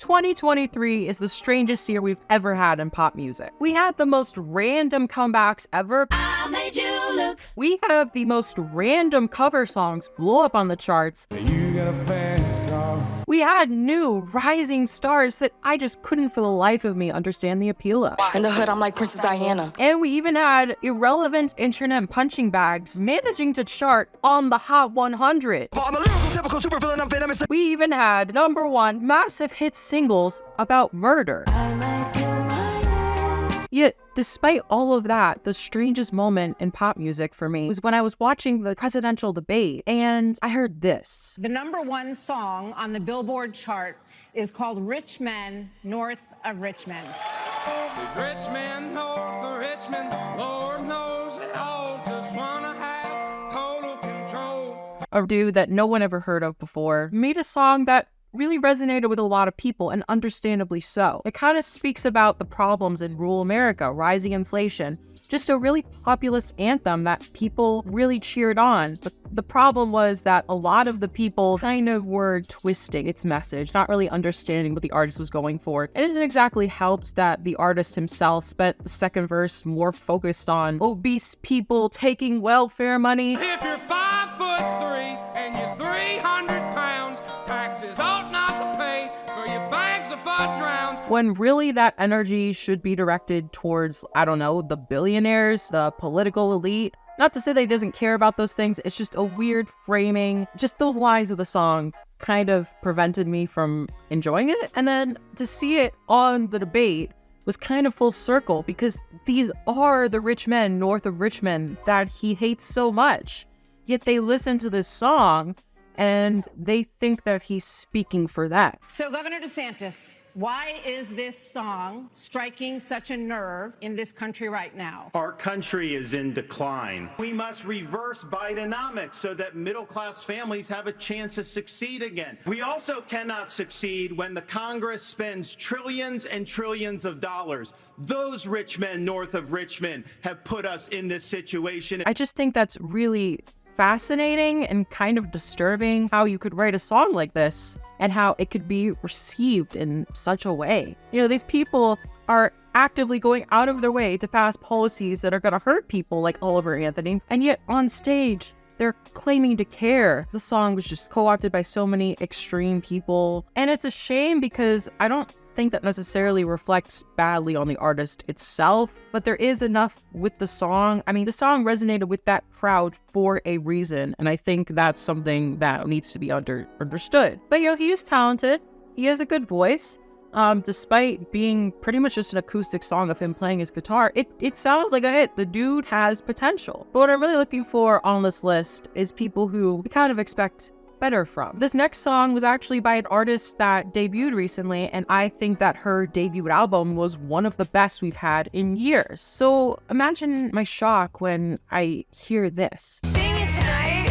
2023 is the strangest year we've ever had in pop music. We had the most random comebacks ever. I made you look. We have the most random cover songs blow up on the charts. You got a fast car. We had new rising stars that I just couldn't for the life of me understand the appeal of. In the hood, I'm like Princess Diana. And we even had irrelevant internet punching bags managing to chart on the Hot 100. I'm a lyrical, typical supervillain, I'm venomous. We even had #1 massive hit singles about murder. Yet, despite all of that, the strangest moment in pop music for me was when I was watching the presidential debate and I heard this. The #1 song on the Billboard chart is called Rich Men North of Richmond. Rich man north of Richmond, Lord knows they all just wanna have total control. A dude that no one ever heard of before made a song that really resonated with a lot of people, and understandably so. It kind of speaks about the problems in rural America, rising inflation, just a really populist anthem that people really cheered on. But the problem was that a lot of the people kind of were twisting its message, not really understanding what the artist was going for. It isn't exactly helped that the artist himself spent the second verse more focused on obese people taking welfare money. If you're 5'3" and you're 300 pounds, taxes ought not to pay for your bags of fudge rounds. When really that energy should be directed towards, I don't know, the billionaires, the political elite. Not to say that he doesn't care about those things, it's just a weird framing. Just those lines of the song kind of prevented me from enjoying it. And then to see it on the debate was kind of full circle, because these are the rich men north of Richmond that he hates so much. Yet they listen to this song and they think that he's speaking for that. So, Governor DeSantis, why is this song striking such a nerve in this country right now? Our country is in decline. We must reverse Bidenomics so that middle-class families have a chance to succeed again. We also cannot succeed when the Congress spends trillions and trillions of dollars. Those rich men north of Richmond have put us in this situation. I just think that's really fascinating and kind of disturbing how you could write a song like this and how it could be received in such a way. You know, these people are actively going out of their way to pass policies that are going to hurt people like Oliver Anthony, and yet on stage they're claiming to care. The song was just co-opted by so many extreme people, and it's a shame because I don't think that necessarily reflects badly on the artist itself, but there is enough with the song. I mean, the song resonated with that crowd for a reason, and I think that's something that needs to be understood. But you know, he is talented. He has a good voice. Despite being pretty much just an acoustic song of him playing his guitar, it sounds like a hit. The dude has potential. But what I'm really looking for on this list is people who we kind of expect better from. This next song was actually by an artist that debuted recently, and I think that her debut album was one of the best we've had in years. So imagine my shock when I hear this. Sing it tonight.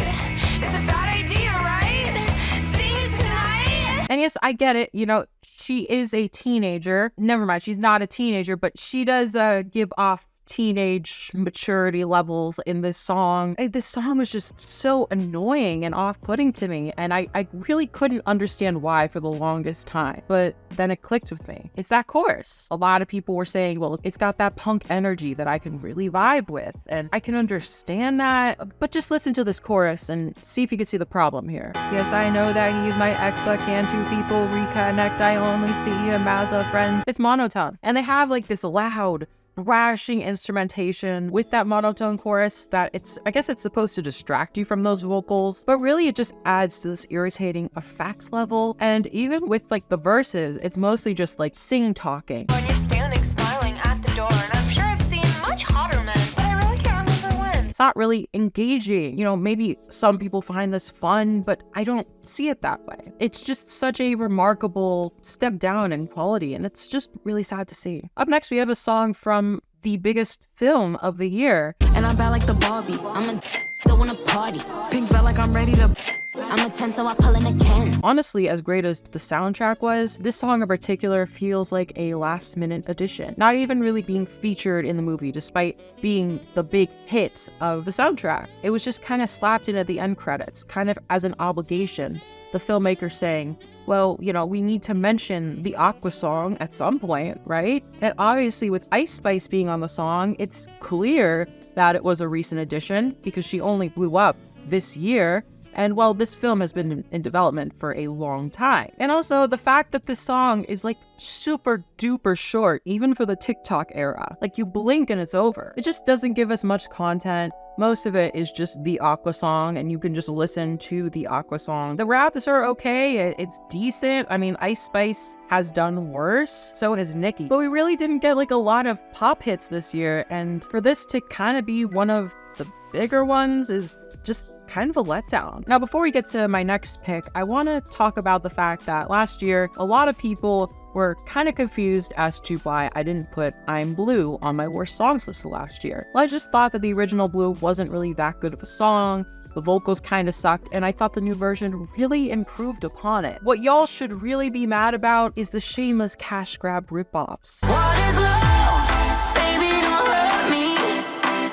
It's a bad idea, right? Sing it tonight. And yes, I get it. You know, she is a teenager. Never mind, she's not a teenager, but she does give off teenage maturity levels in this song. This song was just so annoying and off-putting to me, and I really couldn't understand why for the longest time. But then it clicked with me. It's that chorus. A lot of people were saying, well, it's got that punk energy that I can really vibe with, and I can understand that, but just listen to this chorus and see if you can see the problem here. Yes, I know that he's my ex, but can two people reconnect? I only see him as a friend. It's monotone, and they have like this loud thrashing instrumentation with that monotone chorus that I guess it's supposed to distract you from those vocals, but really it just adds to this irritating effects level. And even with like the verses, it's mostly just like sing talking. When you're standing smiling at the door, and I'm sure I've seen much hotter men, but I really can't remember when. It's not really engaging. You know, maybe some people find this fun, but I don't see it that way. It's just such a remarkable step down in quality, and it's just really sad to see. Up next, we have a song from the biggest film of the year. And I'm bad like the Barbie. I'm a don't wanna party. Pink felt like I'm ready to I'm a 10, so I pull in a can. Honestly, as great as the soundtrack was, this song in particular feels like a last-minute addition, not even really being featured in the movie, despite being the big hit of the soundtrack. It was just kind of slapped in at the end credits, kind of as an obligation. The filmmaker saying, well, you know, we need to mention the Aqua song at some point, right? And obviously with Ice Spice being on the song, it's clear that it was a recent addition because she only blew up this year. And well, this film has been in development for a long time. And also the fact that this song is like super duper short, even for the TikTok era. Like you blink and it's over. It just doesn't give us much content. Most of it is just the Aqua song, and you can just listen to the Aqua song. The raps are okay, it's decent. I mean, Ice Spice has done worse, so has Nicki. But we really didn't get like a lot of pop hits this year, and for this to kind of be one of the bigger ones is just kind of a letdown. Now, before we get to my next pick, I want to talk about the fact that last year, a lot of people were kind of confused as to why I didn't put I'm Blue on my worst songs list last year. Well, I just thought that the original Blue wasn't really that good of a song, the vocals kind of sucked, and I thought the new version really improved upon it. What y'all should really be mad about is the shameless cash grab ripoffs. What is love? Baby, don't hurt me.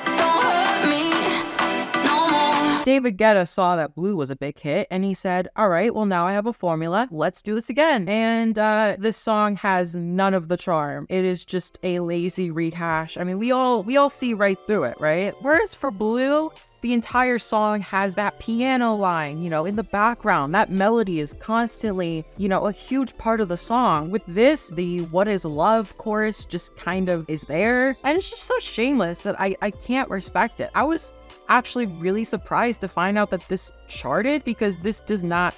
Don't hurt me no more. David Guetta saw that Blue was a big hit, and he said, all right, well now I have a formula, let's do this again. And this song has none of the charm. It is just a lazy rehash. I mean, we all see right through it, right? Whereas for Blue, the entire song has that piano line, you know, in the background. That melody is constantly, you know, a huge part of the song. With this, the What is Love chorus just kind of is there. And it's just so shameless that I can't respect it. I was actually really surprised to find out that this charted, because this does not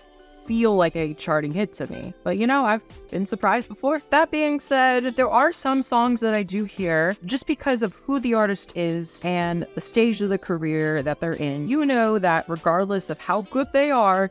feel like a charting hit to me. But you know, I've been surprised before. That being said, there are some songs that I do hear just because of who the artist is and the stage of the career that they're in. You know that regardless of how good they are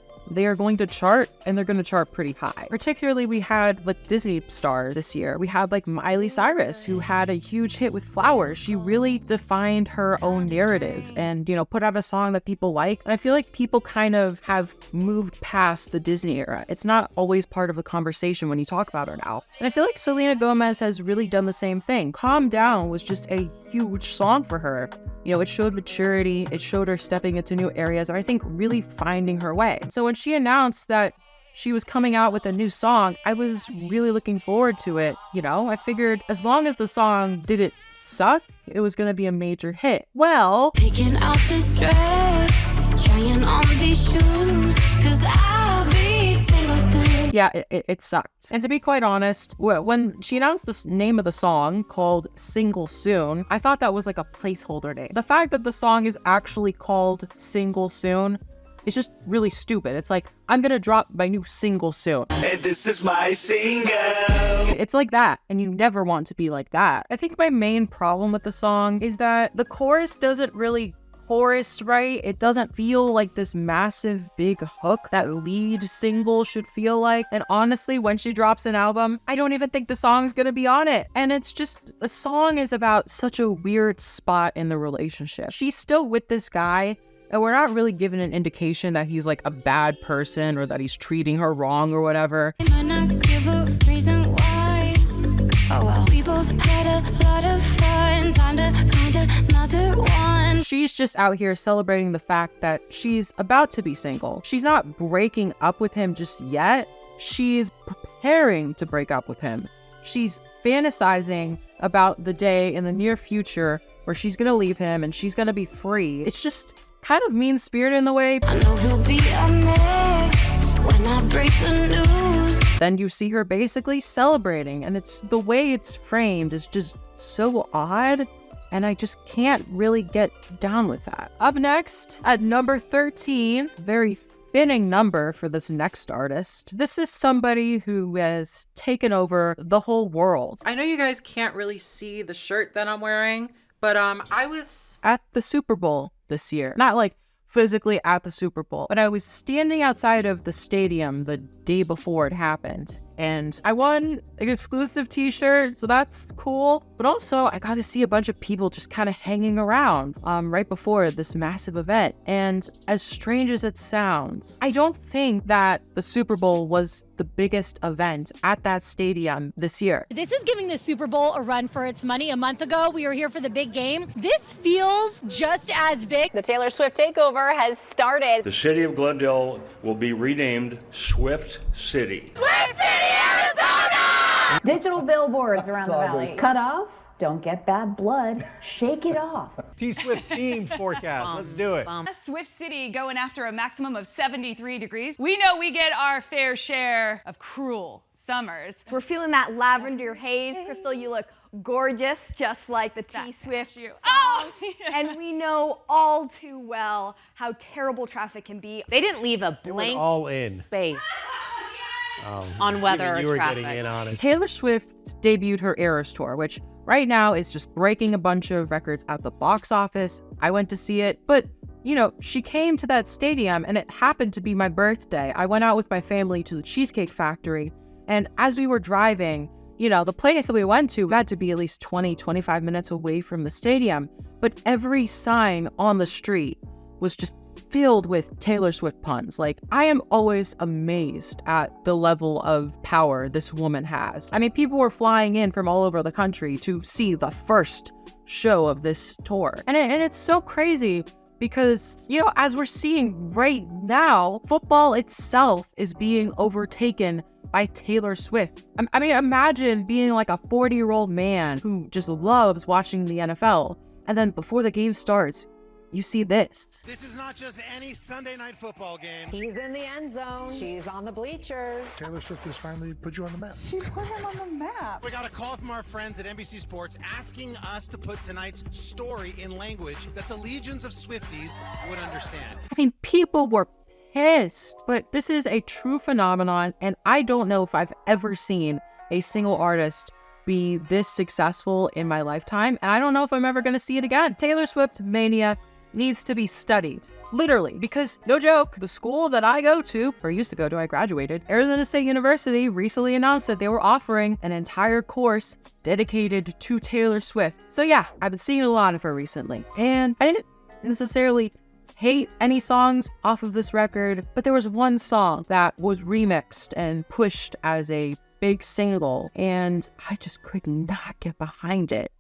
going to chart, and they're going to chart pretty high. Particularly, we had like Disney stars this year. We had like Miley Cyrus, who had a huge hit with Flowers. She really defined her own narrative and, you know, put out a song that people like. And I feel like people kind of have moved past the Disney era. It's not always part of the conversation when you talk about her now. And I feel like Selena Gomez has really done the same thing. Calm Down was just a huge song for her. You know, it showed maturity, it showed her stepping into new areas, and I think really finding her way. So when she announced that she was coming out with a new song, I was really looking forward to it. You know, I figured as long as the song didn't suck, it was gonna be a major hit. Well, Picking out this dress, trying on these shoes, 'cause I'll be single soon. yeah, it sucked. And to be quite honest, when she announced the name of the song called Single Soon, I thought that was like a placeholder name. The fact that the song is actually called Single Soon is just really stupid. It's like, I'm gonna drop my new single soon. And this is my single. It's like that, and you never want to be like that. I think my main problem with the song is that the chorus doesn't really chorus right. It doesn't feel like this massive big hook that lead single should feel like. And honestly, when she drops an album, I don't even think the song's gonna be on it. And it's just, the song is about such a weird spot in the relationship. She's still with this guy, and we're not really given an indication that he's like a bad person or that he's treating her wrong or whatever. I might not give a reason why. Oh well, we both had a lot of fun. Time to find another one. She's just out here celebrating the fact that she's about to be single. She's not breaking up with him just yet. She's preparing to break up with him. She's fantasizing about the day in the near future where she's gonna leave him and she's gonna be free. It's just kind of mean-spirited in the way. I know he'll be a mess when I break the news. Then you see her basically celebrating, and it's the way it's framed is just so odd, and I just can't really get down with that. Up next, at number 13, very fitting number for this next artist. This is somebody who has taken over the whole world. I know you guys can't really see the shirt that I'm wearing, but I was at the Super Bowl this year. Not like physically at the Super Bowl, but I was standing outside of the stadium the day before it happened. And I won an exclusive t-shirt, so that's cool. But also, I got to see a bunch of people just kind of hanging around right before this massive event. And as strange as it sounds, I don't think that the Super Bowl was the biggest event at that stadium this year. This is giving the Super Bowl a run for its money. A month ago, we were here for the big game. This feels just as big. The Taylor Swift takeover has started. The city of Glendale will be renamed Swift City. Swift City, Arizona! Digital billboards around the valley. Cut off, don't get bad blood, shake it off. T-Swift themed forecast, let's do it. Swift City going after a maximum of 73 degrees. We know we get our fair share of cruel summers. We're feeling that lavender haze. Crystal, you look gorgeous, just like the T-Swift song. Oh, yeah. And we know all too well how terrible traffic can be. They didn't leave a blank all in. space on weather you or were traffic. getting in on it. Taylor Swift debuted her Eras Tour, which right now is just breaking a bunch of records at the box office. I went to see it, but you know, she came to that stadium and it happened to be my birthday. I went out with my family to the Cheesecake Factory, and as we were driving, you know, the place that we went to had to be at least 20-25 minutes away from the stadium, but every sign on the street was just filled with Taylor Swift puns. Like, I am always amazed at the level of power this woman has. I mean, people were flying in from all over the country to see the first show of this tour. And it's so crazy because, you know, as we're seeing right now, football itself is being overtaken by Taylor Swift. I mean, imagine being like a 40-year-old man who just loves watching the NFL, and then before the game starts, you see this. This is not just any Sunday night football game. He's in the end zone. She's on the bleachers. Taylor Swift has finally put you on the map. She put him on the map. We got a call from our friends at NBC Sports asking us to put tonight's story in language that the legions of Swifties would understand. I mean, people were pissed, but this is a true phenomenon, and I don't know if I've ever seen a single artist be this successful in my lifetime, and I don't know if I'm ever going to see it again. Taylor Swift mania needs to be studied, literally, because no joke, the school that I go to, or used to go to, I graduated, Arizona State University recently announced that they were offering an entire course dedicated to Taylor Swift. So yeah, I've been seeing a lot of her recently, and I didn't necessarily hate any songs off of this record, but there was one song that was remixed and pushed as a big single, and I just could not get behind it.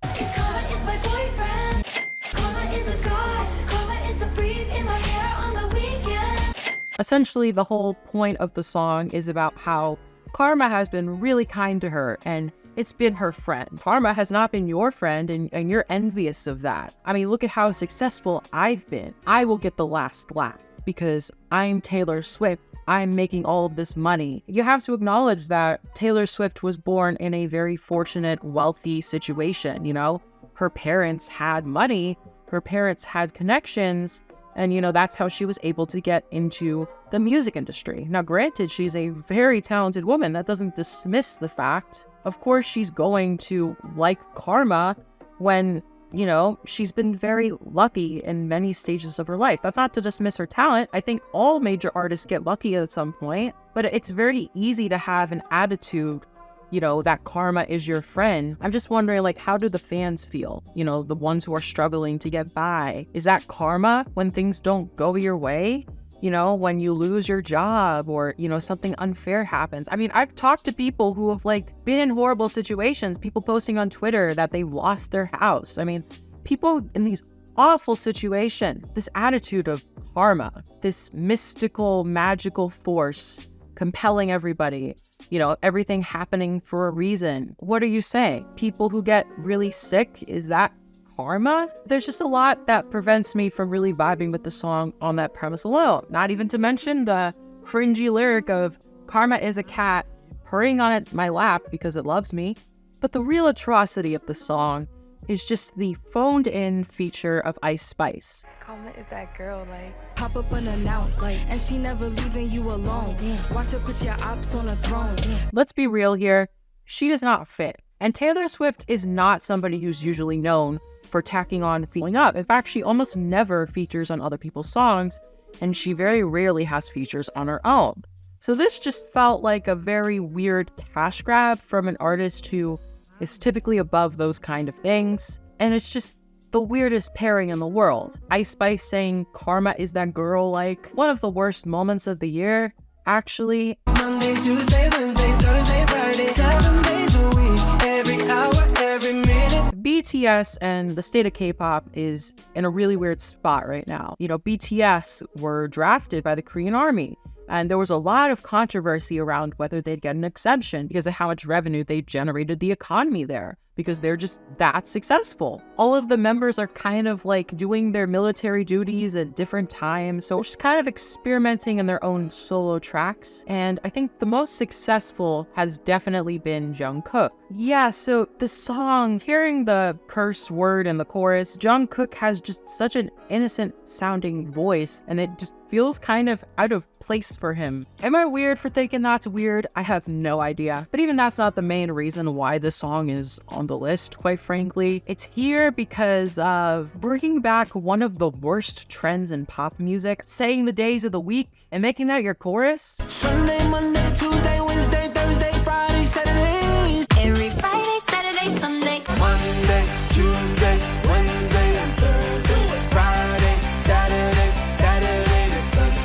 Essentially, the whole point of the song is about how karma has been really kind to her, and it's been her friend. Karma has not been your friend, and you're envious of that. I mean, look at how successful I've been. I will get the last laugh because I'm Taylor Swift. I'm making all of this money. You have to acknowledge that Taylor Swift was born in a very fortunate, wealthy situation, you know? Her parents had money, her parents had connections, and, you know, that's how she was able to get into the music industry. Now, granted, she's a very talented woman. That doesn't dismiss the fact. Of course, she's going to like karma when, you know, she's been very lucky in many stages of her life. That's not to dismiss her talent. I think all major artists get lucky at some point, but it's very easy to have an attitude, you know, that karma is your friend. I'm just wondering, like, how do the fans feel? You know, the ones who are struggling to get by. Is that karma when things don't go your way? You know, when you lose your job or, you know, something unfair happens. I mean, I've talked to people who have, like, been in horrible situations, people posting on Twitter that they've lost their house. I mean, people in these awful situations, this attitude of karma, this mystical, magical force compelling everybody, you know, everything happening for a reason. What do you say? People who get really sick, is that karma? There's just a lot that prevents me from really vibing with the song on that premise alone. Not even to mention the cringy lyric of karma is a cat purring on my lap because it loves me. But the real atrocity of the song is just the phoned in feature of Ice Spice. Karma is that girl, like, pop up unannounced, like, and she never leaving you alone. Watch her put your ops on a throne. Let's be real here. She does not fit. And Taylor Swift is not somebody who's usually known for tacking on feeling up. In fact, she almost never features on other people's songs, and she very rarely has features on her own. So this just felt like a very weird cash grab from an artist who is typically above those kind of things. And it's just the weirdest pairing in the world. Ice Spice saying Karma is that girl, like one of the worst moments of the year, actually. Monday, Tuesday, Wednesday, Thursday, Friday, 7 days a week, every hour, every minute. BTS and the state of K-pop is in a really weird spot right now. You know, BTS were drafted by the Korean army, and there was a lot of controversy around whether they'd get an exemption because of how much revenue they generated the economy there, because they're just that successful. All of the members are kind of like doing their military duties at different times, so just kind of experimenting in their own solo tracks. And I think the most successful has definitely been Jungkook. Yeah, so the song, hearing the curse word in the chorus, Jungkook has just such an innocent sounding voice, and it just feels kind of out of place for him. Am I weird for thinking that's weird? I have no idea. But even that's not the main reason why this song is on the list, quite frankly. It's here because of bringing back one of the worst trends in pop music, saying the days of the week and making that your chorus. Sunday, Monday, Tuesday, Wednesday, Thursday, Friday, Saturday. Every Friday, Saturday, Sunday. Monday, Tuesday, Wednesday, and Thursday. Friday, Saturday, Saturday to Sunday.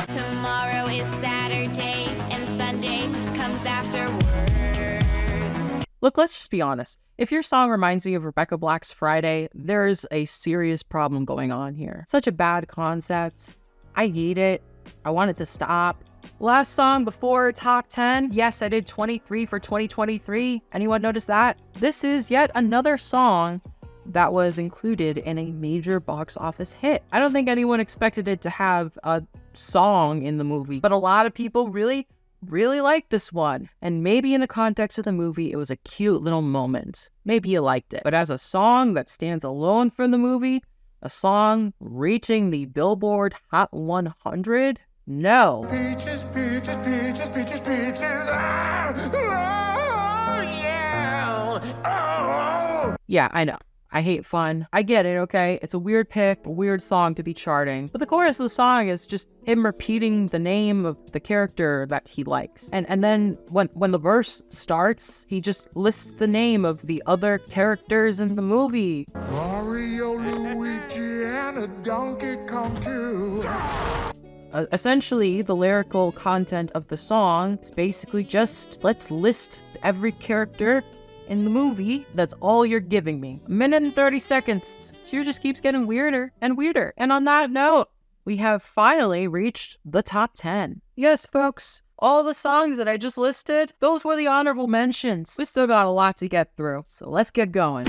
Tomorrow is Saturday, and Sunday comes afterwards. Look, let's just be honest. If your song reminds me of Rebecca Black's Friday, there's a serious problem going on here. Such a bad concept. I hate it. I want it to stop. Last song before top 10. Yes, I did 23 for 2023. Anyone notice that? This is yet another song that was included in a major box office hit. I don't think anyone expected it to have a song in the movie, but a lot of people really liked this one. And maybe in the context of the movie, it was a cute little moment. Maybe you liked it. But as a song that stands alone from the movie, a song reaching the Billboard Hot 100, no. Peaches, peaches, peaches, peaches, peaches. Ah, oh, yeah. Oh. Yeah, I know. I hate fun. I get it, okay? It's a weird pick, a weird song to be charting. But the chorus of the song is just him repeating the name of the character that he likes. And then when the verse starts, he just lists the name of the other characters in the movie. Mario, Luigi, and a Donkey Kong too. Essentially, the lyrical content of the song is basically just, let's list every character in the movie. That's all you're giving me. A minute and 30 seconds. So it just keeps getting weirder and weirder. And on that note, we have finally reached the top 10. Yes, folks, all the songs that I just listed, those were the honorable mentions. We still got a lot to get through, so let's get going.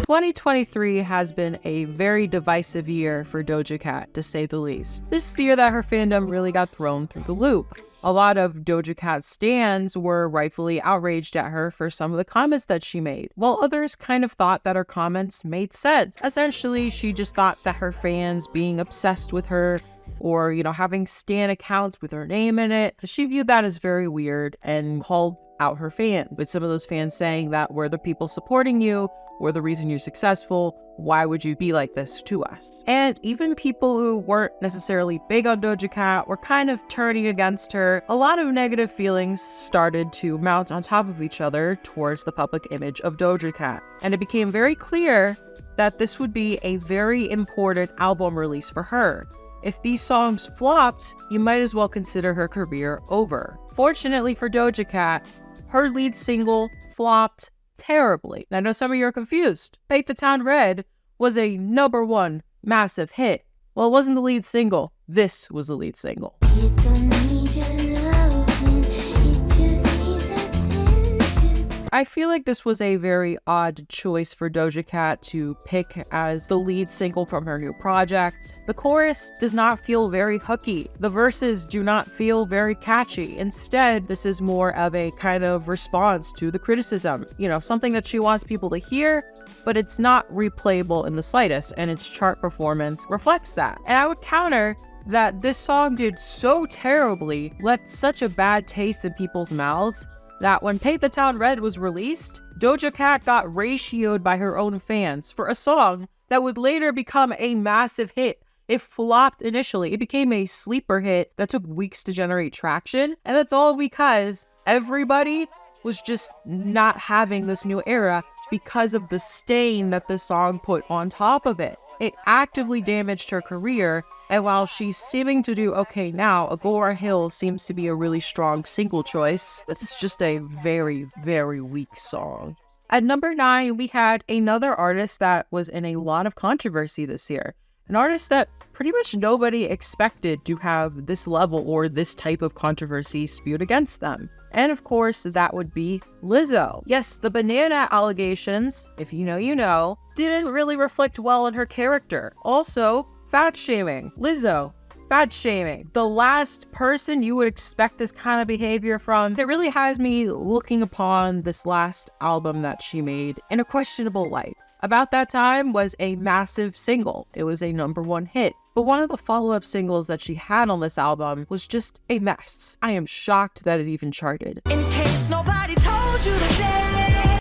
2023 has been a very divisive year for Doja Cat, to say the least. This is the year that her fandom really got thrown through the loop. A lot of Doja Cat stans were rightfully outraged at her for some of the comments that she made, while others kind of thought that her comments made sense. Essentially, she just thought that her fans being obsessed with her, or, you know, having stan accounts with her name in it, she viewed that as very weird and called out her fans, with some of those fans saying that we're the people supporting you, we're the reason you're successful, why would you be like this to us? And even people who weren't necessarily big on Doja Cat were kind of turning against her. A lot of negative feelings started to mount on top of each other towards the public image of Doja Cat. And it became very clear that this would be a very important album release for her. If these songs flopped, you might as well consider her career over. Fortunately for Doja Cat, her lead single flopped terribly. I know some of you are confused. Paint the Town Red was a #1 massive hit. Well, it wasn't the lead single. This was the lead single. It don't need your loving, it just needs attention. I feel like this was a very odd choice for Doja Cat to pick as the lead single from her new project. The chorus does not feel very hooky. The verses do not feel very catchy. Instead, this is more of a kind of response to the criticism. You know, something that she wants people to hear, but it's not replayable in the slightest, and its chart performance reflects that. And I would counter that this song did so terribly, left such a bad taste in people's mouths, that when Paint the Town Red was released, Doja Cat got ratioed by her own fans for a song that would later become a massive hit. It flopped initially. It became a sleeper hit that took weeks to generate traction, and that's all because everybody was just not having this new era because of the stain that the song put on top of it. It actively damaged her career, and while she's seeming to do okay now, Agora Hill seems to be a really strong single choice. It's just a very, very weak song. At number 9, we had another artist that was in a lot of controversy this year. An artist that pretty much nobody expected to have this level or this type of controversy spewed against them. And of course, that would be Lizzo. Yes, the banana allegations, if you know, you know, didn't really reflect well on her character. Also, fat shaming. Lizzo, fat shaming. The last person you would expect this kind of behavior from. It really has me looking upon this last album that she made in a questionable light. About that time was a massive single. It was a #1 hit. But one of the follow-up singles that she had on this album was just a mess. I am shocked that it even charted. In case nobody told you today,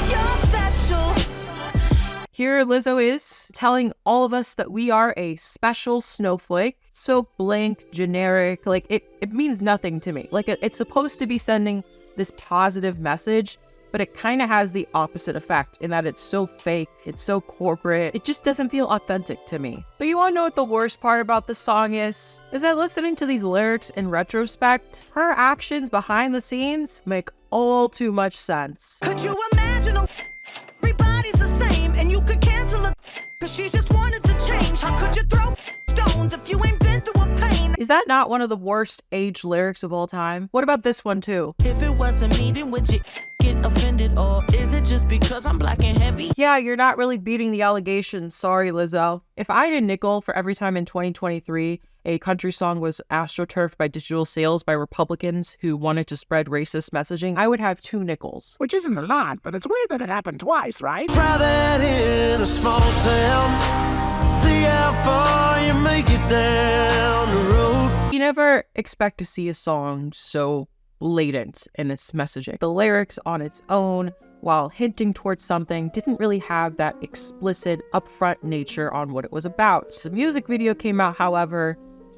you're special. Here Lizzo is telling all of us that we are a special snowflake. So blank, generic, like it means nothing to me. Like it's supposed to be sending this positive message, but it kind of has the opposite effect in that it's so fake, it's so corporate, it just doesn't feel authentic to me. But you wanna know what the worst part about this song is? Is that listening to these lyrics in retrospect, her actions behind the scenes make all too much sense. Could you imagine everybody's the same and you could cancel it cause she just wanted to change? How could you throw stones if you ain't been through a pain? Is that not one of the worst aged lyrics of all time? What about this one too? If it wasn't me, then would you get offended, or is it just because I'm black and heavy? Yeah, you're not really beating the allegations. Sorry, Lizzo. If I had a nickel for every time in 2023 a country song was astroturfed by digital sales by Republicans who wanted to spread racist messaging, I would have 2 nickels. Which isn't a lot, but it's weird that it happened twice, right? Try that in a small town. See how far you make it down the road. You never expect to see a song so blatant in its messaging. The lyrics on its own, while hinting towards something, didn't really have that explicit, upfront nature on what it was about. The music video came out, however,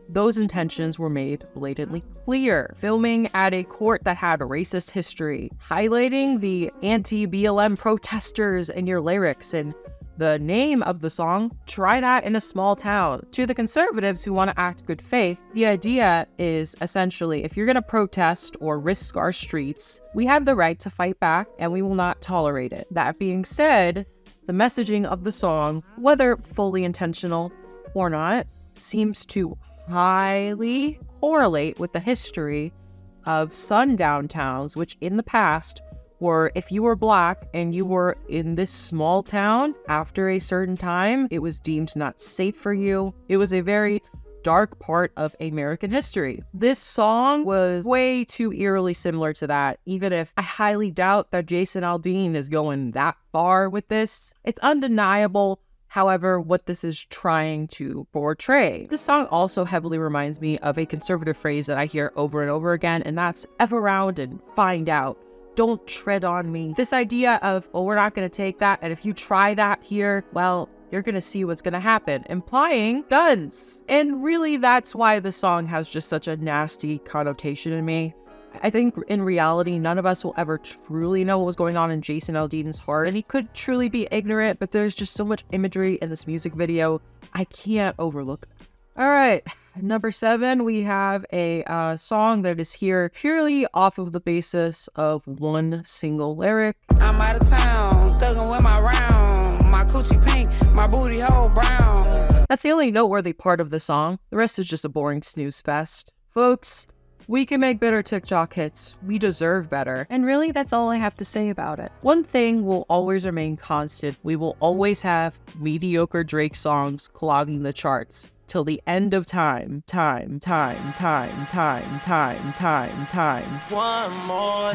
those intentions were made blatantly clear. Filming at a court that had a racist history, highlighting the anti-BLM protesters in your lyrics, and the name of the song, Try That in a Small Town. To the conservatives who want to act good faith, the idea is essentially, if you're going to protest or risk our streets, we have the right to fight back and we will not tolerate it. That being said, the messaging of the song, whether fully intentional or not, seems to highly correlate with the history of sundown towns, which in the past were, if you were black and you were in this small town after a certain time, it was deemed not safe for you. It was a very dark part of American history. This song was way too eerily similar to that, even if I highly doubt that Jason Aldean is going that far with this. It's undeniable, however, what this is trying to portray. This song also heavily reminds me of a conservative phrase that I hear over and over again, and that's F around and find out. Don't tread on me. This idea of, oh, we're not going to take that, and if you try that here, well, you're going to see what's going to happen, implying guns. And really, that's why the song has just such a nasty connotation in me. I think in reality, none of us will ever truly know what was going on in Jason Aldean's heart, and he could truly be ignorant, but there's just so much imagery in this music video, I can't overlook it. All right, number 7, we have a song that is here purely off of the basis of one single lyric. I'm out of town, thugging with my round, my coochie pink, my booty hole brown. That's the only noteworthy part of the song. The rest is just a boring snooze fest. Folks, we can make better TikTok hits. We deserve better. And really, that's all I have to say about it. One thing will always remain constant. We will always have mediocre Drake songs clogging the charts. Till the end of time. One more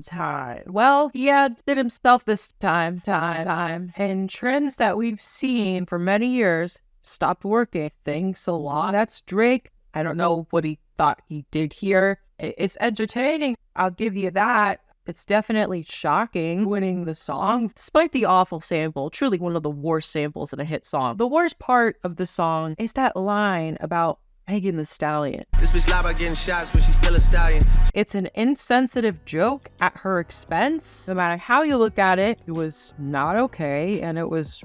time. Well, he did himself this time. And trends that we've seen for many years stopped working. Thanks a lot. That's Drake I don't know what he thought he did here. It's entertaining, I'll give you that. It's definitely shocking winning the song, despite the awful sample, truly one of the worst samples in a hit song. The worst part of the song is that line about Megan Thee Stallion. This bitch lie about getting shots, but she's still a stallion. It's an insensitive joke at her expense. No matter how you look at it, it was not okay, and it was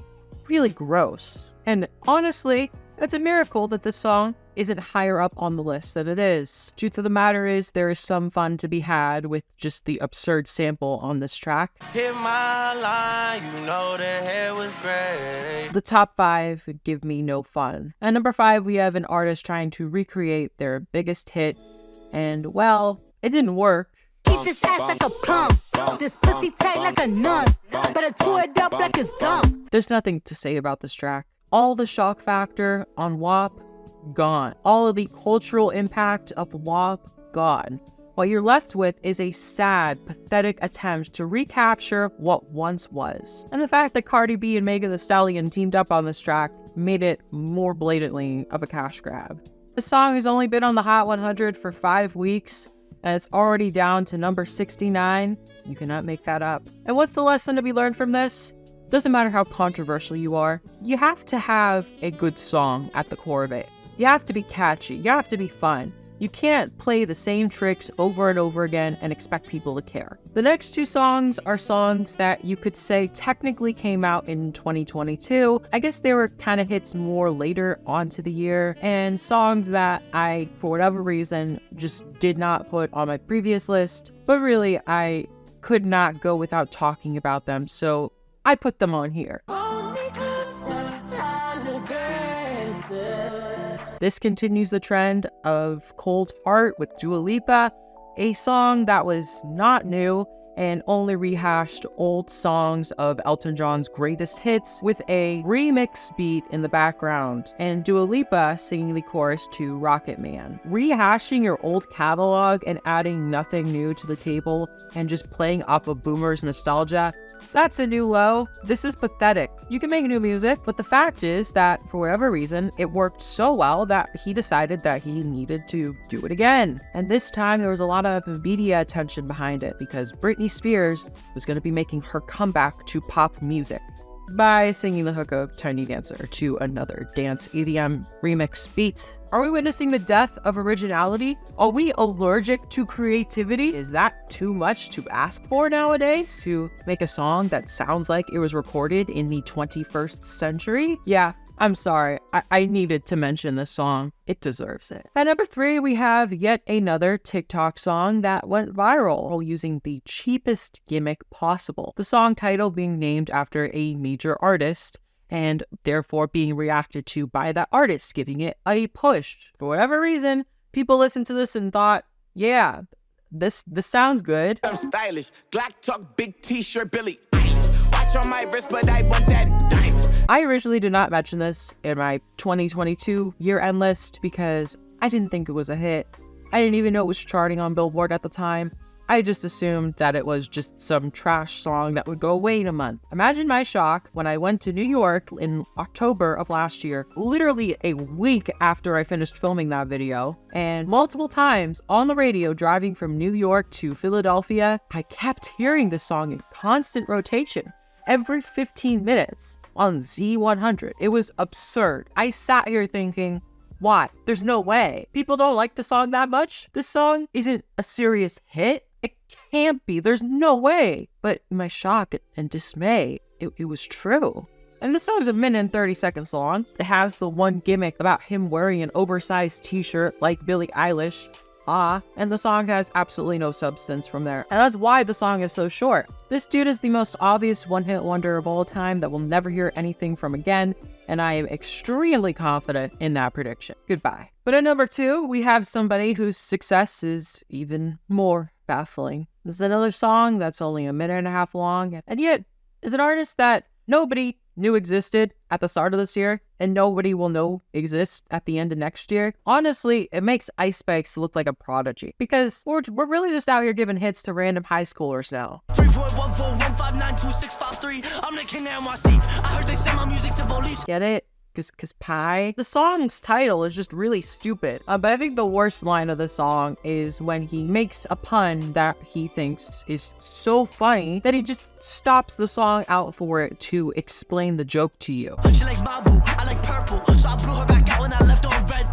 really gross. And honestly, it's a miracle that this song isn't higher up on the list than it is. Truth of the matter is, there is some fun to be had with just the absurd sample on this track. Hit my line, you know the hair was great. The top 5 would give me no fun. At number 5, we have an artist trying to recreate their biggest hit, and well, it didn't work. Keep this ass like a plum. This pussy tight like a nun. But I tore it up like it's gum. There's nothing to say about this track. All the shock factor on WAP, gone. All of the cultural impact of WAP, gone. What you're left with is a sad, pathetic attempt to recapture what once was. And the fact that Cardi B and Megan Thee Stallion teamed up on this track made it more blatantly of a cash grab. The song has only been on the Hot 100 for 5 weeks, and it's already down to number 69. You cannot make that up. And what's the lesson to be learned from this? Doesn't matter how controversial you are, you have to have a good song at the core of it. You have to be catchy, you have to be fun. You can't play the same tricks over and over again and expect people to care. The next 2 songs are songs that you could say technically came out in 2022. I guess they were kind of hits more later onto the year, and songs that I, for whatever reason, just did not put on my previous list. But really, I could not go without talking about them, so I put them on here. This continues the trend of Cold Heart with Dua Lipa, a song that was not new and only rehashed old songs of Elton John's greatest hits with a remix beat in the background, and Dua Lipa singing the chorus to Rocket Man. Rehashing your old catalog and adding nothing new to the table and just playing off of boomers nostalgia, that's a new low. This is pathetic. You can make new music, but the fact is that for whatever reason, it worked so well that he decided that he needed to do it again. And this time there was a lot of media attention behind it because Britney Spears was going to be making her comeback to pop music by singing the hook of Tiny Dancer to another dance EDM remix beat. Are we witnessing the death of originality? Are we allergic to creativity? Is that too much to ask for nowadays? To make a song that sounds like it was recorded in the 21st century? Yeah, I'm sorry. I needed to mention this song. It deserves it. At number 3, we have yet another TikTok song that went viral using the cheapest gimmick possible. The song title being named after a major artist and therefore being reacted to by that artist, giving it a push. For whatever reason, people listened to this and thought, yeah, this sounds good. I'm stylish. Glock talk, big t-shirt, Billy Eilish. Watch on my wrist, but I want that diamond. I originally did not mention this in my 2022 year-end list because I didn't think it was a hit. I didn't even know it was charting on Billboard at the time. I just assumed that it was just some trash song that would go away in a month. Imagine my shock when I went to New York in October of last year, literally a week after I finished filming that video, and multiple times on the radio driving from New York to Philadelphia, I kept hearing this song in constant rotation every 15 minutes on Z100. It was absurd. I sat here thinking, why? There's no way. People don't like the song that much? This song isn't a serious hit? It can't be. There's no way. But my shock and dismay, it was true. And the song's 1 minute and 30 seconds long. It has the one gimmick about him wearing an oversized t-shirt like Billie Eilish. And the song has absolutely no substance from there. And that's why the song is so short. This dude is the most obvious one-hit wonder of all time that we'll never hear anything from again, and I am extremely confident in that prediction. Goodbye. But at number 2, we have somebody whose success is even more baffling. This is another song that's only 1.5 minutes long, and yet is an artist that nobody knew existed at the start of this year, and nobody will know exists at the end of next year. Honestly, it makes Ice Spikes look like a prodigy, because we're really just out here giving hits to random high schoolers now. 3.14159265 I'm the king of NYC. I heard they send my music to police. Get it? Cause pie. The song's title is just really stupid. But I think the worst line of the song is when he makes a pun that he thinks is so funny that he just stops the song out for it to explain the joke to you. She like Babu, I like purple, so I blew her back out when I left her on red.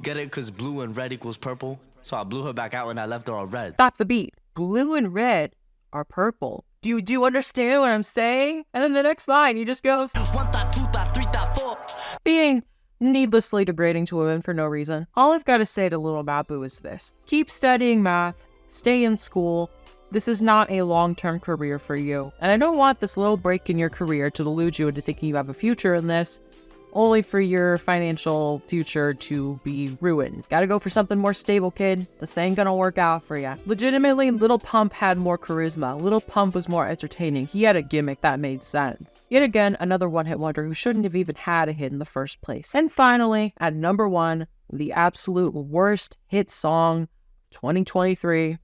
Get it? Cause blue and red equals purple, so I blew her back out when I left her on red. Stop the beat. Blue and red are purple. Do you understand what I'm saying? And then the next line, he just goes, 1 thought, 2 thought, 3 thought, 4. Being needlessly degrading to women for no reason. All I've got to say to little Babu is this. Keep studying math, stay in school. This is not a long-term career for you. And I don't want this little break in your career to delude you into thinking you have a future in this, only for your financial future to be ruined. Gotta go for something more stable, kid. This ain't gonna work out for ya. Legitimately, Lil Pump had more charisma. Lil Pump was more entertaining. He had a gimmick that made sense. Yet again, another one-hit wonder who shouldn't have even had a hit in the first place. And finally, at number 1, the absolute worst hit song 2023.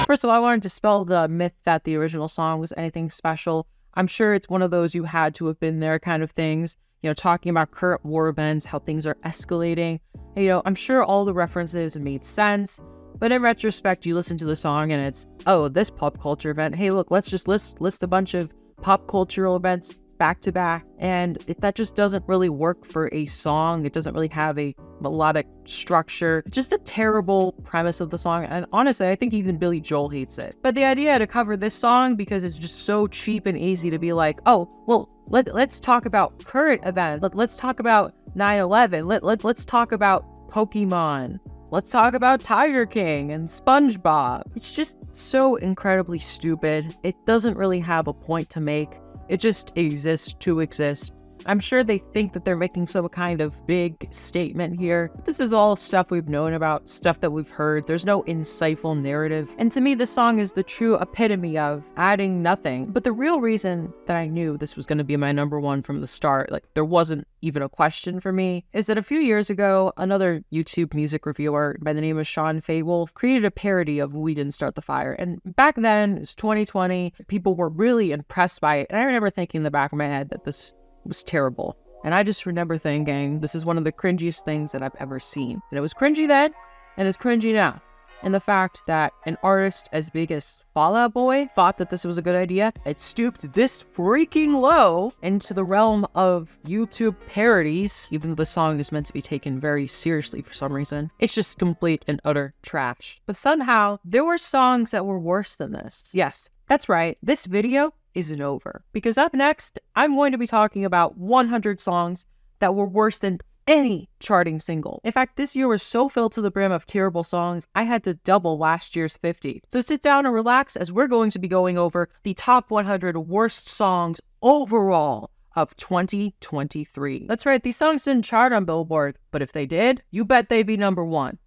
First of all, I wanted to dispel the myth that the original song was anything special. I'm sure it's one of those you had to have been there kind of things. You know, talking about current war events, how things are escalating. You know, I'm sure all the references made sense. But in retrospect, you listen to the song and it's, oh, this pop culture event. Hey, look, let's just list a bunch of pop cultural events back to back. And that just doesn't really work for a song. It doesn't really have a melodic structure. Just a terrible premise of the song. And honestly, I think even Billy Joel hates it. But the idea to cover this song because it's just so cheap and easy to be like, oh, well, let's talk about current events. Let's talk about 9/11. Let's talk about Pokemon. Let's talk about Tiger King and SpongeBob. It's just so incredibly stupid. It doesn't really have a point to make. It just exists to exist. I'm sure they think that they're making some kind of big statement here. This is all stuff we've known about, stuff that we've heard. There's no insightful narrative. And to me, this song is the true epitome of adding nothing. But the real reason that I knew this was going to be my number 1 from the start, like there wasn't even a question for me, is that a few years ago, another YouTube music reviewer by the name of Sean Faywolf created a parody of We Didn't Start the Fire. And back then, it was 2020, people were really impressed by it. And I remember thinking in the back of my head that this was terrible. And I just remember thinking, this is one of the cringiest things that I've ever seen. And it was cringy then, and it's cringy now. And the fact that an artist as big as Fall Out Boy thought that this was a good idea, it stooped this freaking low into the realm of YouTube parodies, even though the song is meant to be taken very seriously for some reason. It's just complete and utter trash. But somehow, there were songs that were worse than this. Yes, that's right. This video isn't over. Because up next, I'm going to be talking about 100 songs that were worse than any charting single. In fact, this year was so filled to the brim of terrible songs, I had to double last year's 50. So sit down and relax as we're going to be going over the top 100 worst songs overall of 2023. That's right, these songs didn't chart on Billboard, but if they did, you bet they'd be number 1.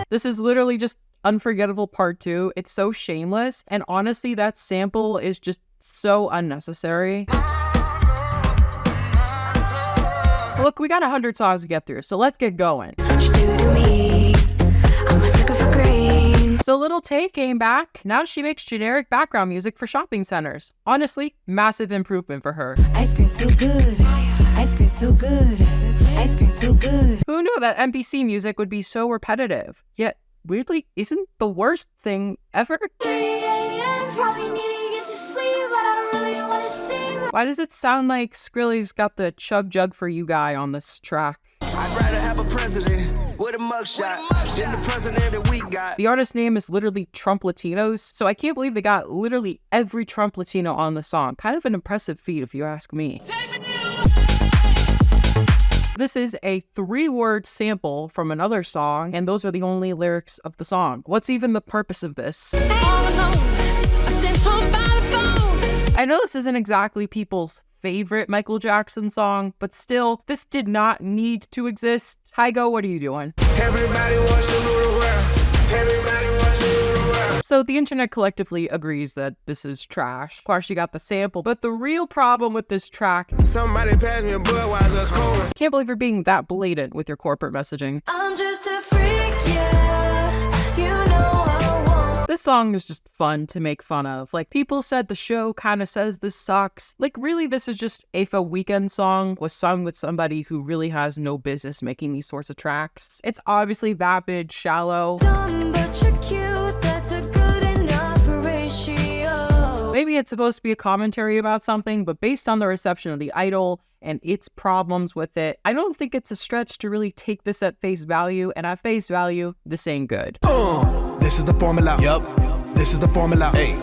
This is literally just Unforgettable Part 2. It's so shameless, and honestly, that sample is just so unnecessary. Look, we got 100 songs to get through, so let's get going. So Little Tay came back. Now she makes generic background music for shopping centers. Honestly, massive improvement for her. Ice cream so good. Ice cream so good. Ice cream so good. Who knew that NPC music would be so repetitive? Yet, weirdly, isn't the worst thing ever? 3 a.m. Probably need to get to sleep, but I really want to sing. Why does it sound like Skrilly's got the chug jug for you guy on this track? I'd rather have a president with a mugshot than the president that we got. The artist name is literally Trump Latinos, so I can't believe they got literally every Trump Latino on the song. Kind of an impressive feat if you ask me. This is a 3-word sample from another song, and those are the only lyrics of the song. What's even the purpose of this? I know this isn't exactly people's favorite Michael Jackson song, but still, this did not need to exist. Hygo, what are you doing? Everybody wants to rule the world. Everybody wants to rule the world. So the internet collectively agrees that this is trash. Of course, you got the sample, but the real problem with this track... Somebody pass me a Budweiser cola. Can't believe you're being that blatant with your corporate messaging. I'm just a freak. This song is just fun to make fun of. Like, people said the show kind of says this sucks. Like, really, this is just if a Weeknd song was sung with somebody who really has no business making these sorts of tracks. It's obviously vapid, shallow. Dumb, but you're cute, that's a good enough ratio. Maybe it's supposed to be a commentary about something, but based on the reception of The Idol and its problems with it, I don't think it's a stretch to really take this at face value, and at face value, this ain't good. This is the formula. Yup. This is the formula. Hey.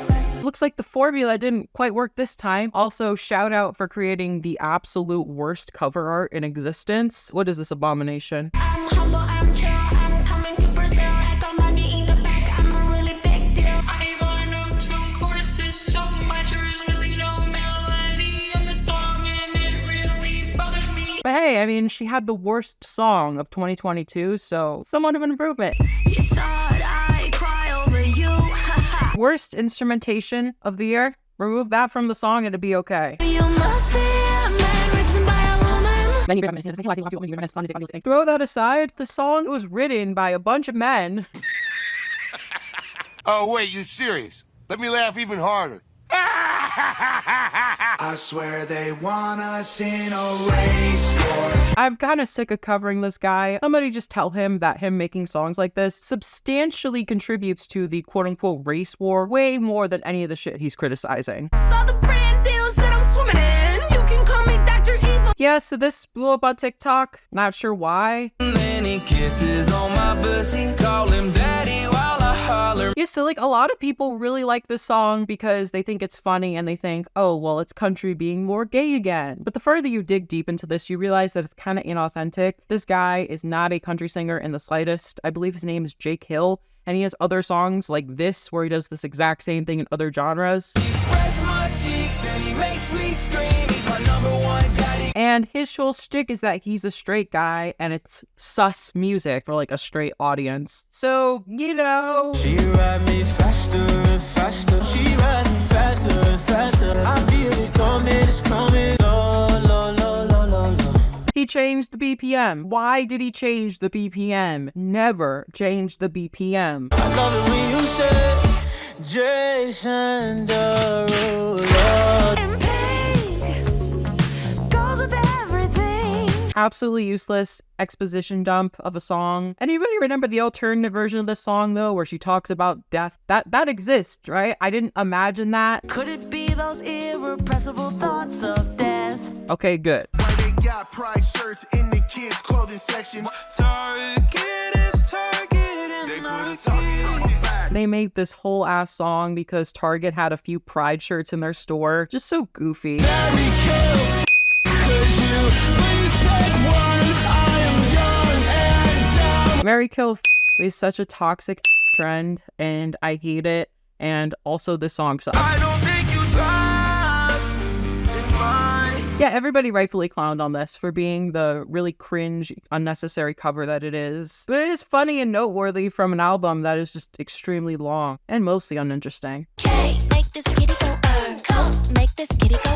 Looks like the formula didn't quite work this time. Also, shout out for creating the absolute worst cover art in existence. What is this abomination? I'm humble, I'm chill, I'm coming to Brazil. I got money in the bank, I'm a really big deal. I wanna know two choruses so much. There is really no melody in the song, and it really bothers me. But hey, I mean, she had the worst song of 2022, so somewhat of an improvement. You thought I'd cry over you. Worst instrumentation of the year? Remove that from the song, it'd be okay. You must be a man written by a woman. Throw that aside, the song was written by a bunch of men. Oh, wait, you serious? Let me laugh even harder. I swear they want us in a race war. I'm kind of sick of covering this guy. Somebody just tell him that him making songs like this substantially contributes to the quote-unquote race war way more than any of the shit he's criticizing. Saw the brand deals that I'm swimming in. You can call me Dr. Evil. Yeah, so this blew up on TikTok. Not sure why. Many kisses on my pussy, call him daddy while I holler. Yeah, so like a lot of people really like this song because they think it's funny and they think, oh, well, it's country being more gay again. But the further you dig deep into this, you realize that it's kind of inauthentic. This guy is not a country singer in the slightest. I believe his name is Jake Hill, and he has other songs like this where he does this exact same thing in other genres. He spreads my cheeks and he makes me scream. He's my #1 daddy. And his whole shtick is that he's a straight guy and it's sus music for like a straight audience. So, you know. She ride me faster and faster. She ride me faster and faster. I feel it coming, it's coming. Low, low, low, low, low, low. He changed the BPM. Why did he change the BPM? Never change the BPM. I love it when you say Jason Derulo. Absolutely useless exposition dump of a song. Anybody remember the alternative version of this song though, where she talks about death? That exists, right? I didn't imagine that. Could it be those irrepressible thoughts of death? Okay, good. Why they got pride shirts in the kids' clothing section? Target is targeting. They put a target on my back. They made this whole ass song because Target had a few pride shirts in their store. Just so goofy. Mary Kill, could you please take one? I am young and dumb. Mary Kill is such a toxic trend, and I hate it. And also this song sucks. I don't think you trust in mine. Yeah, everybody rightfully clowned on this for being the really cringe, unnecessary cover that it is. But it is funny and noteworthy from an album that is just extremely long and mostly uninteresting. Okay, make this kitty go come, make this kitty go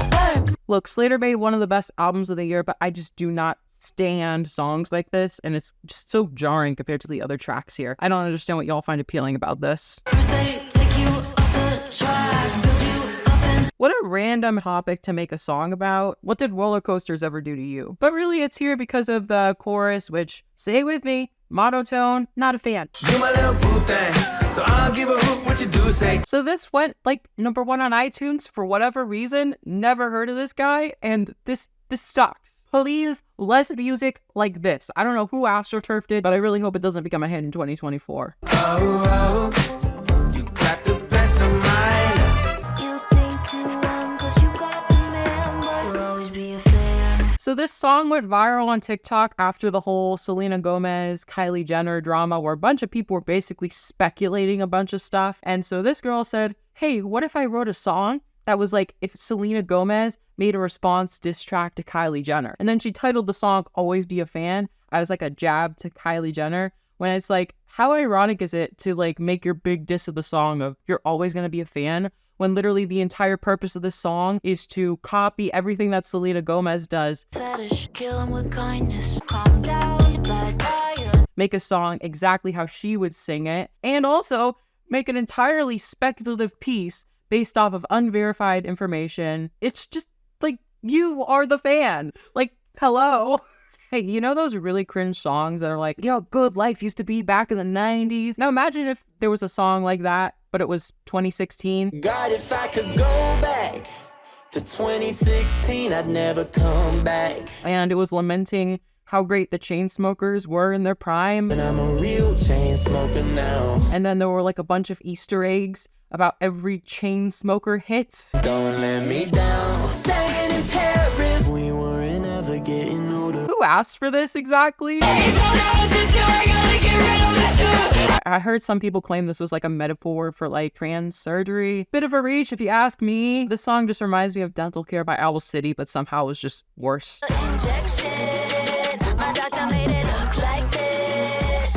Look, Slater made one of the best albums of the year, but I just do not stand songs like this, and it's just so jarring compared to the other tracks here. I don't understand what y'all find appealing about this. First they take you off the track, build you up and What a random topic to make a song about. What did roller coasters ever do to you? But really, it's here because of the chorus, which, say it with me, monotone, not a fan. You my little boo thing, so I'll give a hoot what you do say. So this went like #1 on iTunes for whatever reason. Never heard of this guy, and this sucks. Please, less music like this. I don't know who AstroTurfed it, but I really hope it doesn't become a hit in 2024. Oh, you got the best of mine. you think you won, cause you got the man, but you'll always be a fan. So this song went viral on TikTok after the whole Selena Gomez, Kylie Jenner drama, where a bunch of people were basically speculating a bunch of stuff. And so this girl said, hey, what if I wrote a song that was like if Selena Gomez made a response diss track to Kylie Jenner? And then she titled the song Always Be a Fan as like a jab to Kylie Jenner, when it's like, how ironic is it to like make your big diss of the song of you're always going to be a fan, when literally the entire purpose of this song is to copy everything that Selena Gomez does. Fetish, kill him with kindness, calm down, bad guy. Make a song exactly how she would sing it, and also make an entirely speculative piece based off of unverified information. It's just like, you are the fan. Like, hello. Hey, you know those really cringe songs that are like, you know, good life used to be back in the 90s? Now imagine if there was a song like that, but it was 2016. God, if I could go back to 2016, I'd never come back. And it was lamenting how great the Chainsmokers were in their prime. And I'm a real chain smoker now. And then there were like a bunch of Easter eggs about every Chainsmoker hit. Don't let me down. Staying in Paris. We weren't ever getting older. Who asked for this exactly? I heard some people claim this was like a metaphor for like trans surgery. Bit of a reach if you ask me. This song just reminds me of Dental Care by Owl City, but somehow it was just worse.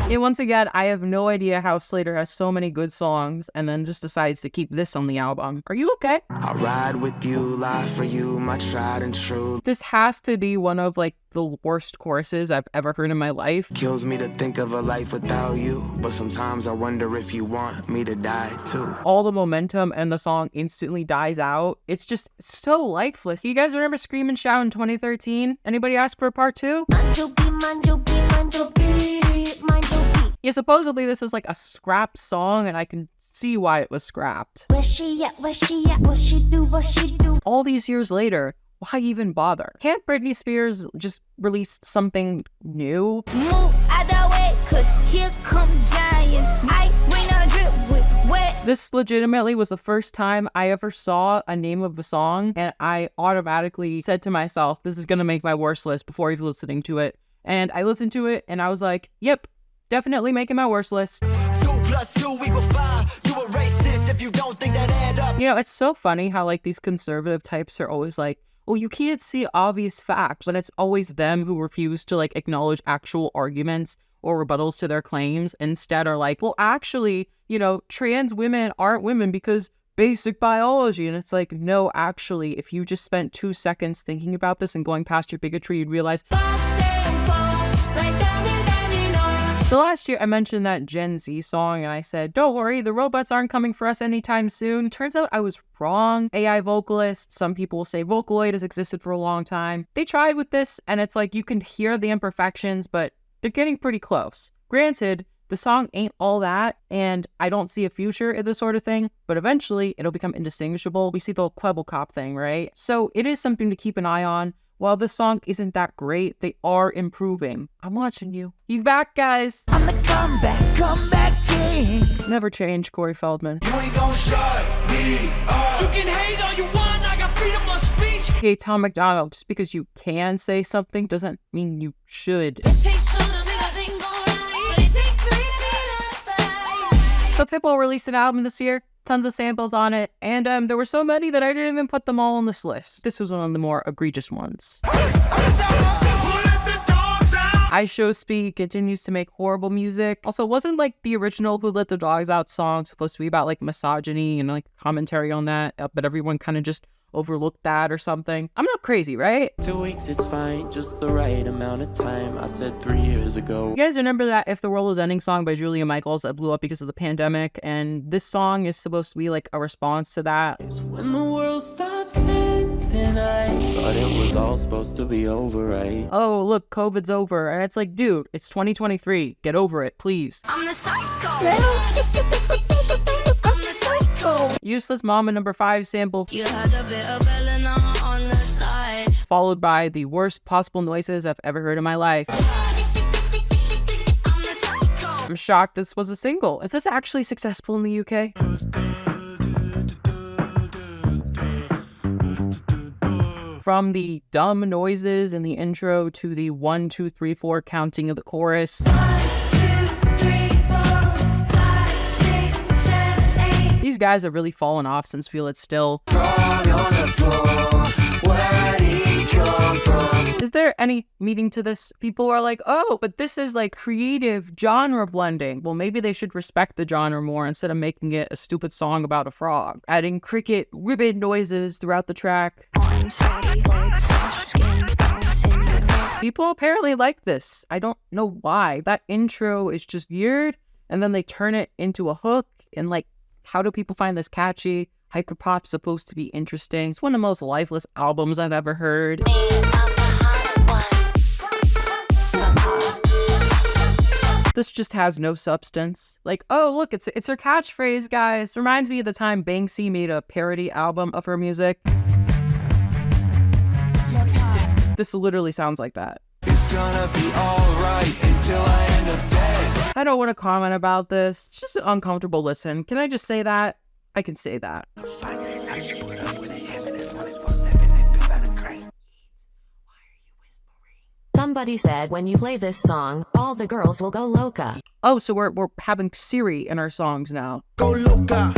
Yeah, once again, I have no idea how Slater has so many good songs and then just decides to keep this on the album. Are you okay? I ride with you, lie for you, my tried and true. This has to be one of like the worst choruses I've ever heard in my life. Kills me to think of a life without you, but sometimes I wonder if you want me to die too. All the momentum and the song instantly dies out. It's just so lifeless. You guys remember Scream and Shout in 2013? Anybody ask for a part 2? Yeah, supposedly this is like a scrapped song, and I can see why it was scrapped. Where she at? Where she at? What she do? What she do? All these years later, why even bother? Can't Britney Spears just release something new? Move out the way, cause here come giants. I bring a drip with wet. This legitimately was the first time I ever saw a name of a song, and I automatically said to myself, this is gonna make my worst list before even listening to it. And I listened to it, and I was like, yep, definitely making my worst list. 2 + 2 = 5. You a racist if you don't think that add up. You know, it's so funny how like these conservative types are always like, well, you can't see obvious facts, and it's always them who refuse to like acknowledge actual arguments or rebuttals to their claims. Instead are like, well, actually, you know, trans women aren't women because basic biology. And it's like, no, actually, if you just spent 2 seconds thinking about this and going past your bigotry, you'd realize. So last year I mentioned that Gen Z song and I said, don't worry, the robots aren't coming for us anytime soon. Turns out I was wrong. AI vocalists, some people will say Vocaloid has existed for a long time. They tried with this and it's like you can hear the imperfections, but they're getting pretty close. Granted, the song ain't all that, and I don't see a future in this sort of thing, but eventually it'll become indistinguishable. We see the Quebble Cop thing, right? So it is something to keep an eye on. While this song isn't that great, they are improving. I'm watching you. He's back, guys. I'm the comeback king. Never change, Corey Feldman. You ain't gon' shut me up. You can hate all you want, I got freedom of speech. Hey, Tom McDonald, just because you can say something doesn't mean you should. So Pitbull released an album this year. Tons of samples on it, and there were so many that I didn't even put them all on this list. This was one of the more egregious ones. I Show Speed continues to make horrible music. Also, wasn't like the original Who Let the Dogs Out song supposed to be about like misogyny and like commentary on that, but everyone kind of just overlooked that or something? I'm not crazy, right? 2 weeks is fine, just the right amount of time. I said 3 years ago. You guys remember that If the World Was Ending song by Julia Michaels that blew up because of the pandemic? And this song is supposed to be like a response to that. When the world stops ending, I thought it was all supposed to be over, right? Oh, look, COVID's over. And it's like, dude, it's 2023. Get over it, please. I'm the psycho. Useless Mama number 5 sample. You had a bit of Elena on the side. Followed by the worst possible noises I've ever heard in my life. I'm shocked this was a single. Is this actually successful in the UK? From the dumb noises in the intro to the 1, 2, 3, 4 counting of the chorus. 1, 2, 3, 4, 5, 6, 7, 8. These guys have really fallen off since Feel It Still. Is there any meaning to this? People are like, oh, but this is like creative genre blending. Well, maybe they should respect the genre more instead of making it a stupid song about a frog. Adding cricket ribbon noises throughout the track. I'm sorry, like soft skin, people apparently like this. I don't know why. That intro is just weird. and then they turn it into a hook. And like, how do people find this catchy? Hyperpop's supposed to be interesting. It's one of the most lifeless albums I've ever heard. This just has no substance. Like, oh, look, it's her catchphrase, guys. Reminds me of the time Banksy made a parody album of her music. This literally sounds like that. It's gonna be alright until I end up dead. I don't want to comment about this. It's just an uncomfortable listen. Can I just say that? I can say that. Somebody said when you play this song, all the girls will go loca. Oh, so we're having Siri in our songs now. Go loca.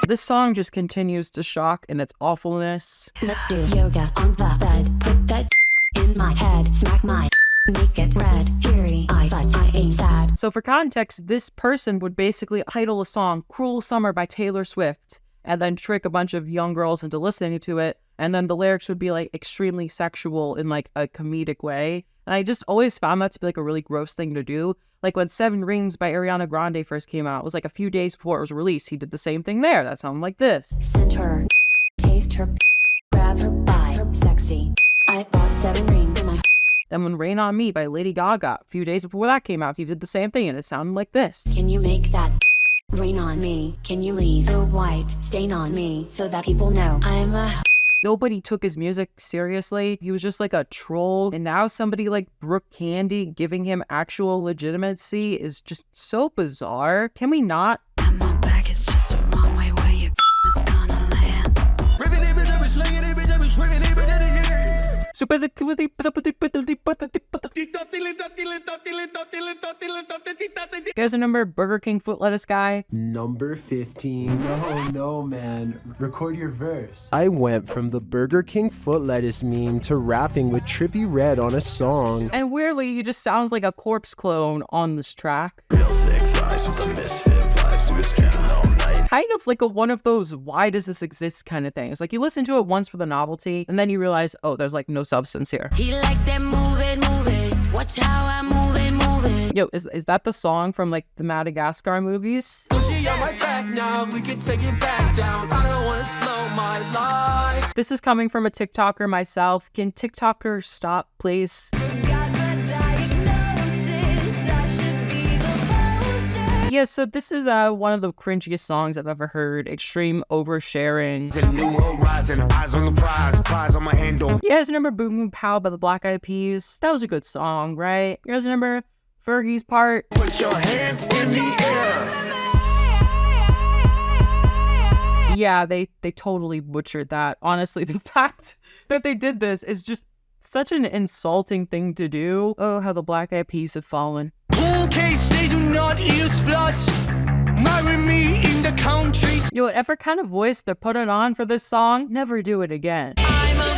This song just continues to shock in its awfulness. Let's do yoga on the bed. Put that in my head. Smack my make it red. Teary eyes, but I ain't sad. So for context, this person would basically title a song Cruel Summer by Taylor Swift and then trick a bunch of young girls into listening to it. And then the lyrics would be like extremely sexual in like a comedic way. And I just always found that to be like a really gross thing to do. Like when 7 Rings by Ariana Grande first came out, it was like a few days before it was released. He did the same thing there. That sounded like this. Send her, taste her, grab her by her sexy. I bought 7 rings in my. Then when Rain on Me by Lady Gaga, a few days before that came out, he did the same thing and it sounded like this. Can you make that rain on me? Can you leave the white stain on me so that people know I'm a. Nobody took his music seriously. He was just like a troll. And now somebody like Brooke Candy giving him actual legitimacy is just so bizarre. Can we not? And my back is just a wrong way where you is gonna land. You guys remember Burger King foot lettuce guy? Number 15. No, man. Record your verse. I went from the Burger King foot lettuce meme to rapping with Trippie Redd on a song. And weirdly, he just sounds like a corpse clone on this track. Real thick thighs with the misfit vibes. We was drinking all night. Kind of like one of those why does this exist kind of things. Like you listen to it once for the novelty, and then you realize, oh, there's like no substance here. He like that move it. Watch how I move it. Yo, is that the song from like the Madagascar movies? Gucci on my back now, we can take it back down. I don't wanna slow my life. This is coming from a TikToker myself. Can TikTokers stop, please? Yeah, so this is one of the cringiest songs I've ever heard. Extreme oversharing. New horizon, eyes on the prize on my handle. You guys remember Boom Boom Pow by the Black Eyed Peas? That was a good song, right? You guys remember Fergie's part? Put your hands in the air. Yeah, they totally butchered that. Honestly, the fact that they did this is just such an insulting thing to do. Oh, how the Black Eyed Peas have fallen. Case they do not use flush. Marry me in the country. Yo, whatever kind of voice they're putting on for this song, never do it again. I'm a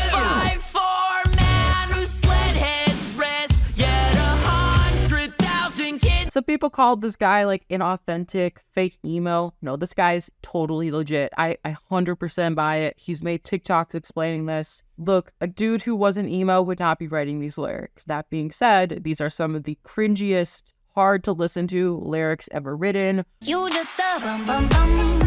5'4" man who slit his wrist, yet 100,000 kids. Some people called this guy like inauthentic, fake emo. No, this guy's totally legit. I 100% buy it. He's made TikToks explaining this. Look, a dude who wasn't emo would not be writing these lyrics. That being said, these are some of the cringiest, hard to listen to lyrics ever written. You just a bum bum bum.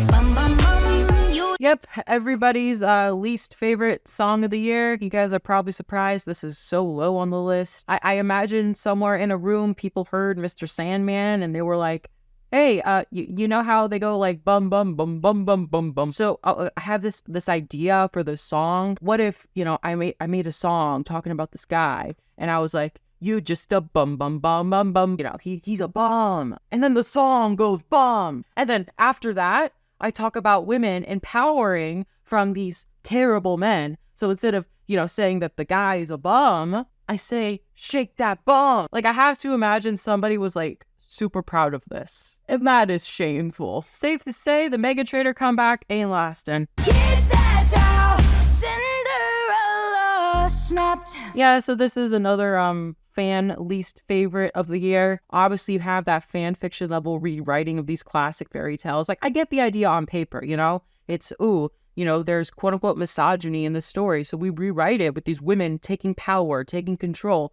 Bum bum bum. You. Yep, everybody's least favorite song of the year. You guys are probably surprised this is so low on the list. I imagine somewhere in a room people heard Mr. Sandman and they were like, hey, you know how they go like bum bum bum bum bum bum bum. So I have this idea for this song. What if, you know, I made a song talking about this guy and I was like, you just a bum bum bum bum bum. You know, he's a bum. And then the song goes bum. And then after that, I talk about women empowering from these terrible men. So instead of, you know, saying that the guy is a bum, I say, shake that bum. Like I have to imagine somebody was like super proud of this. And that is shameful. Safe to say the Mega Trader comeback ain't lasting. Kids, that's how Cinderella snapped. Yeah, so this is another fan least favorite of the year. Obviously you have that fan fiction level rewriting of these classic fairy tales. Like I get the idea on paper, you know? It's, ooh, you know, there's quote unquote misogyny in the story. So we rewrite it with these women taking power, taking control.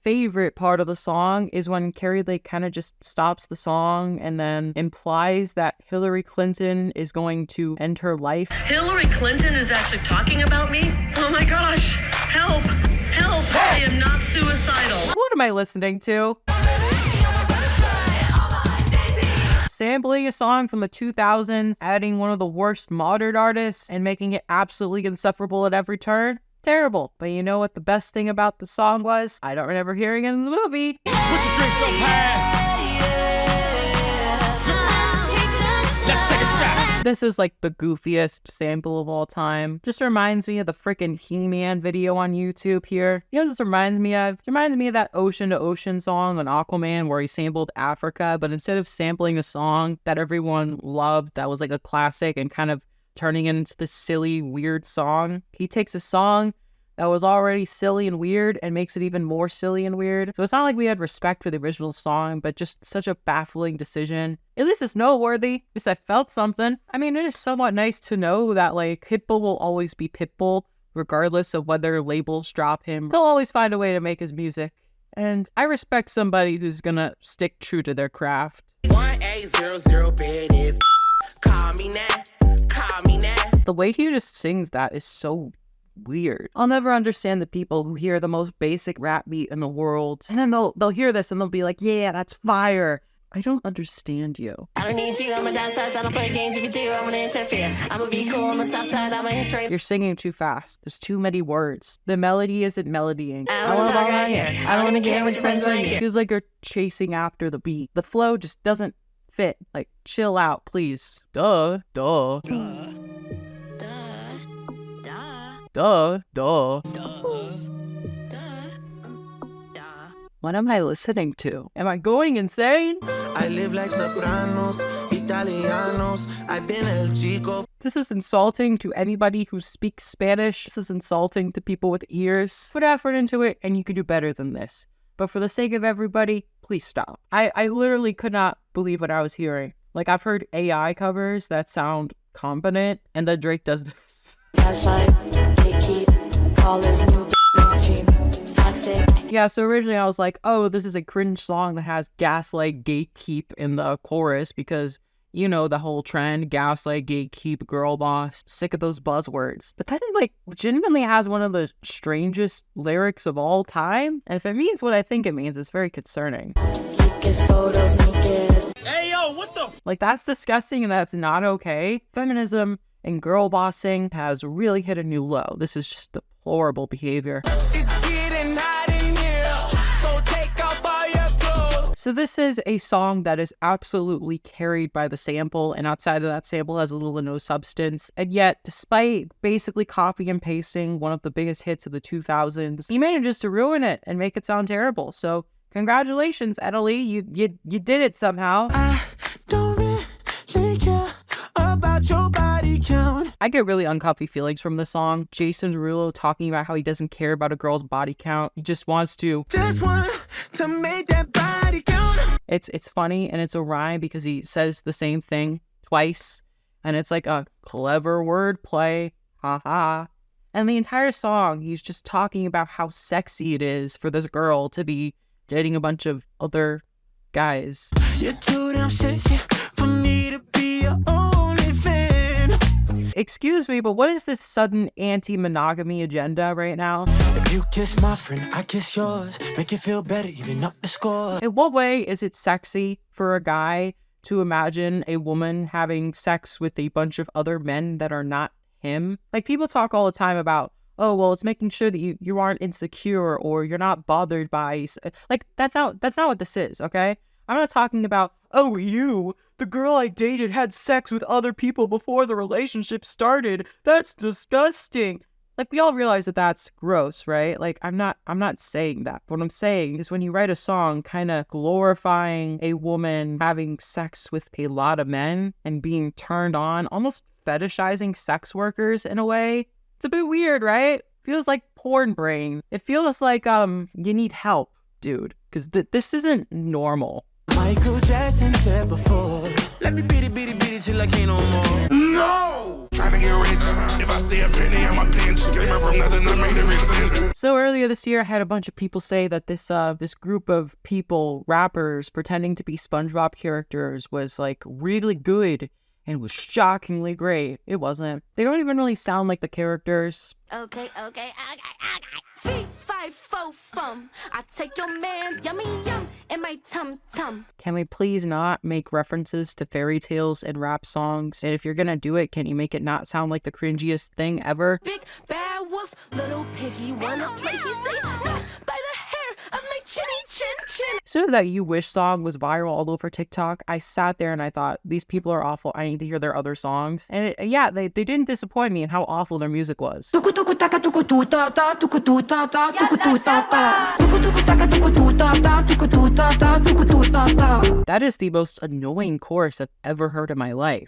favorite part of the song is when Carrie Lake kind of just stops the song and then implies that Hillary Clinton is going to end her life. Hillary Clinton is actually talking about me? Oh my gosh, help, help, I am not suicidal. What am I listening to? Sampling a song from the 2000s, adding one of the worst modern artists, and making it absolutely insufferable at every turn? Terrible. But you know what the best thing about the song was? I don't remember hearing it in the movie. Put your drinks up high. Let's take a shot. This is like the goofiest sample of all time. Just reminds me of the freaking He-Man video on YouTube here. You know what this reminds me of? It reminds me of that Ocean to Ocean song on Aquaman where he sampled Africa, but instead of sampling a song that everyone loved that was like a classic and kind of turning it into this silly, weird song, he takes a song that was already silly and weird and makes it even more silly and weird. So it's not like we had respect for the original song, but just such a baffling decision. At least it's noteworthy. At least I felt something. I mean, it is somewhat nice to know that like Pitbull will always be Pitbull, regardless of whether labels drop him. He'll always find a way to make his music. And I respect somebody who's gonna stick true to their craft. 1800 bed is call me now, call me now. The way he just sings that is so weird. I'll never understand the people who hear the most basic rap beat in the world, and then they'll hear this and they'll be like, yeah, that's fire. I don't understand you. I don't need you, I'm a downside, I don't play games. If you do, I'm gonna interfere. I'ma be cool, I'm a south side, I'm a history. You're singing too fast. There's too many words. The melody isn't melodying. I wanna talk right here. I don't wanna care what your friends like. It feels like you're chasing after the beat. The flow just doesn't fit. Like, chill out, please. Duh. What am I listening to? Am I going insane? I live like Sopranos, Italianos. I've been El Chico. This is insulting to anybody who speaks Spanish. This is insulting to people with ears. Put effort into it and you can do better than this. But for the sake of everybody, please stop. I literally could not believe what I was hearing. Like, I've heard AI covers that sound competent, and then Drake does this. Yeah, so originally I was like, oh, this is a cringe song that has gaslight, gatekeep in the chorus because, you know, the whole trend, gaslight, gatekeep, girl boss, sick of those buzzwords. But then it, like, legitimately has one of the strangest lyrics of all time. And if it means what I think it means, it's very concerning. Hey, yo, what the? Like, that's disgusting and that's not okay. Feminism and girl bossing has really hit a new low. This is just deplorable behavior. So this is a song that is absolutely carried by the sample, and outside of that sample has little to no substance. And yet, despite basically copy and pasting one of the biggest hits of the 2000s, he manages to ruin it and make it sound terrible. So congratulations, Italy, you did it somehow. I don't really care about your body count. I get really uncomfy feelings from the song. Jason Derulo talking about how he doesn't care about a girl's body count. He just wants to make that body count. It's funny and it's a rhyme because he says the same thing twice and it's like a clever word play. Ha. And the entire song, he's just talking about how sexy it is for this girl to be dating a bunch of other guys. You're too damn sexy for me to be your only fan. Excuse me, but what is this sudden anti-monogamy agenda right now? If you kiss my friend, I kiss yours. Make you feel better, even up the score. In what way is it sexy for a guy to imagine a woman having sex with a bunch of other men that are not him? Like, people talk all the time about, oh, well, it's making sure that you aren't insecure or you're not bothered by... Like, that's not what this is, okay? I'm not talking about, oh, the girl I dated had sex with other people before the relationship started. That's disgusting. Like, we all realize that that's gross, right? Like, I'm not saying that. What I'm saying is when you write a song kind of glorifying a woman having sex with a lot of men and being turned on, almost fetishizing sex workers in a way, it's a bit weird, right? Feels like porn brain. It feels like, you need help, dude, because this isn't normal. Michael Jackson said before, let me beat it till I can't no more. No! Try trying to get rich. If I see a penny in my pinch, came up from nothing, I made every cent. So earlier this year, I had a bunch of people say that this group of people, rappers, pretending to be SpongeBob characters was like really good and was shockingly great. It wasn't. They don't even really sound like the characters. Okay. Fee, five, fo, fum. I take your man, yummy, yum, in my tum tum. Can we please not make references to fairy tales and rap songs? And if you're gonna do it, can you make it not sound like the cringiest thing ever? Big bad wolf, little piggy, wanna play? He say, no, by the hair of my chinny chin chin. So that You Wish song was viral all over TikTok. I sat there and I thought, these people are awful. I need to hear their other songs. And they didn't disappoint me in how awful their music was. That is the most annoying chorus I've ever heard in my life.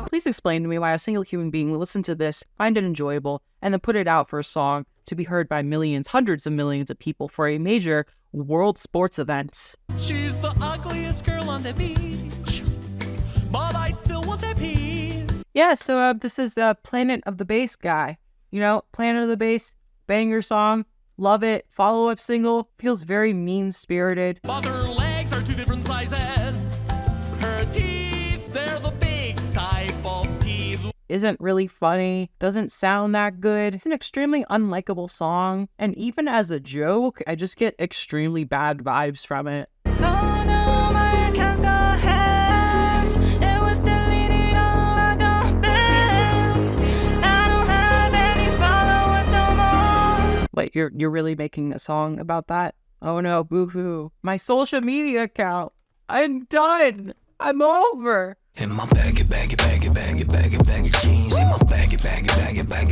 Please explain to me why a single human being will listen to this, find it enjoyable, and then put it out for a song to be heard by millions, hundreds of millions of people for a major world sports event. She's the ugliest girl on the beach, but I still want that piece. Yeah, so this is Planet of the Bass guy. You know, Planet of the Bass, banger song, love it. Follow-up single, feels very mean-spirited. But her legs are two different sizes. Her teeth, they're the big type of teeth. Isn't really funny, doesn't sound that good. It's an extremely unlikable song, and even as a joke, I just get extremely bad vibes from it. Like, you're really making a song about that? Oh no, boo-hoo. My social media account. I'm done. I'm over. In my baggy jeans. In my baggy.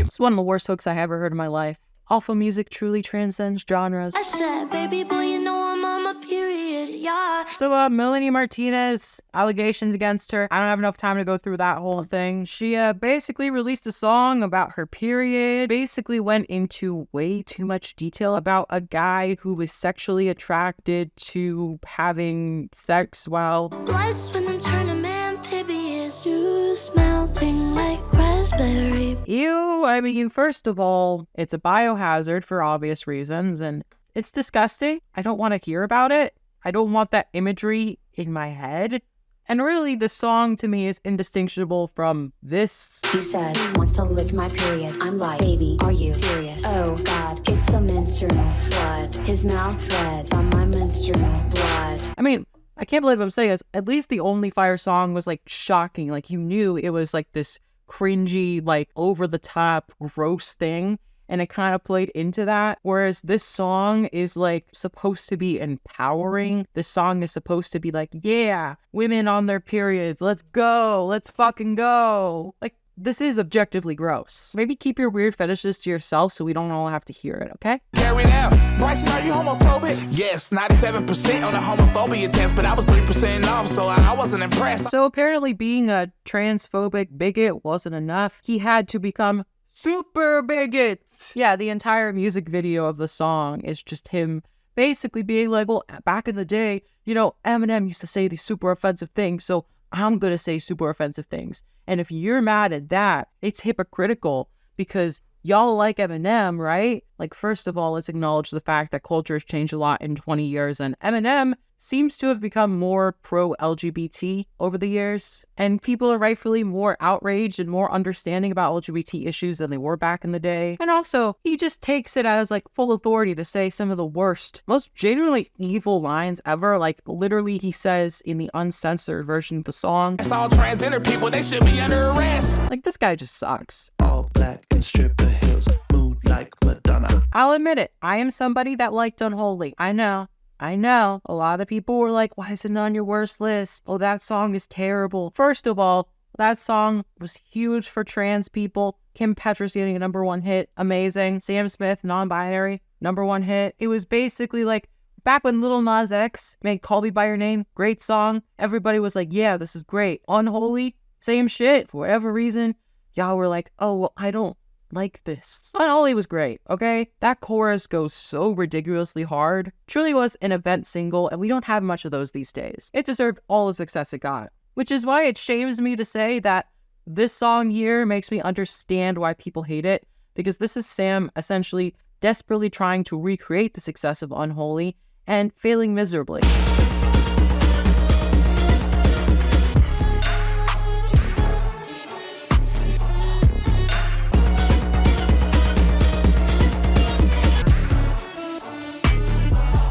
It's one of the worst hooks I ever heard in my life. Awful music truly transcends genres. I said, baby boy, you know I'm on my period, yeah. So, Melanie Martinez, allegations against her. I don't have enough time to go through that whole thing. She, basically released a song about her period, basically went into way too much detail about a guy who was sexually attracted to having sex while... Lights when I'm turning amphibious, juice melting like raspberry. Ew, I mean, first of all, it's a biohazard for obvious reasons, and it's disgusting. I don't want to hear about it. I don't want that imagery in my head. And really, the song to me is indistinguishable from this. He says he wants to lick my period. I'm like, baby, are you serious? Oh God, it's the menstrual blood. His mouth red from my menstrual blood. I mean, I can't believe I'm saying this. At least the Only Fire song was like shocking. Like, you knew it was like this cringy, like over the top, gross thing. And it kind of played into that. Whereas this song is like supposed to be empowering. This song is supposed to be like, yeah, women on their periods. Let's go. Let's fucking go. Like, this is objectively gross. Maybe keep your weird fetishes to yourself so we don't all have to hear it, okay? Carry it out. Bryson, are you homophobic? Yes, 97% on the homophobia test, but I was 3% off, so I wasn't impressed. So apparently being a transphobic bigot wasn't enough. He had to become super bigots. Yeah, the entire music video of the song is just him basically being like, well, back in the day, you know, Eminem used to say these super offensive things, so I'm gonna say super offensive things. And if you're mad at that, it's hypocritical because y'all like Eminem, right? Like, first of all, let's acknowledge the fact that culture has changed a lot in 20 years, and Eminem seems to have become more pro-LGBT over the years, and people are rightfully more outraged and more understanding about LGBT issues than they were back in the day. And also, he just takes it as like full authority to say some of the worst, most genuinely evil lines ever. Like, literally, he says in the uncensored version of the song, It's all transgender people, they should be under arrest. Like, this guy just sucks. All black and stripper heels, mood like Madonna. I'll admit it, I am somebody that liked Unholy. I know. A lot of people were like, why is it on your worst list? Oh, that song is terrible. First of all, that song was huge for trans people. Kim Petras getting a #1 hit. Amazing. Sam Smith, non-binary, #1 hit. It was basically like back when Lil Nas X made Call Me By Your Name. Great song. Everybody was like, yeah, this is great. Unholy, same shit. For whatever reason, y'all were like, oh, well, I don't like this. Unholy was great, okay? That chorus goes so ridiculously hard. Truly was an event single, and we don't have much of those these days. It deserved all the success it got. Which is why it shames me to say that this song here makes me understand why people hate it, because this is Sam essentially desperately trying to recreate the success of Unholy and failing miserably.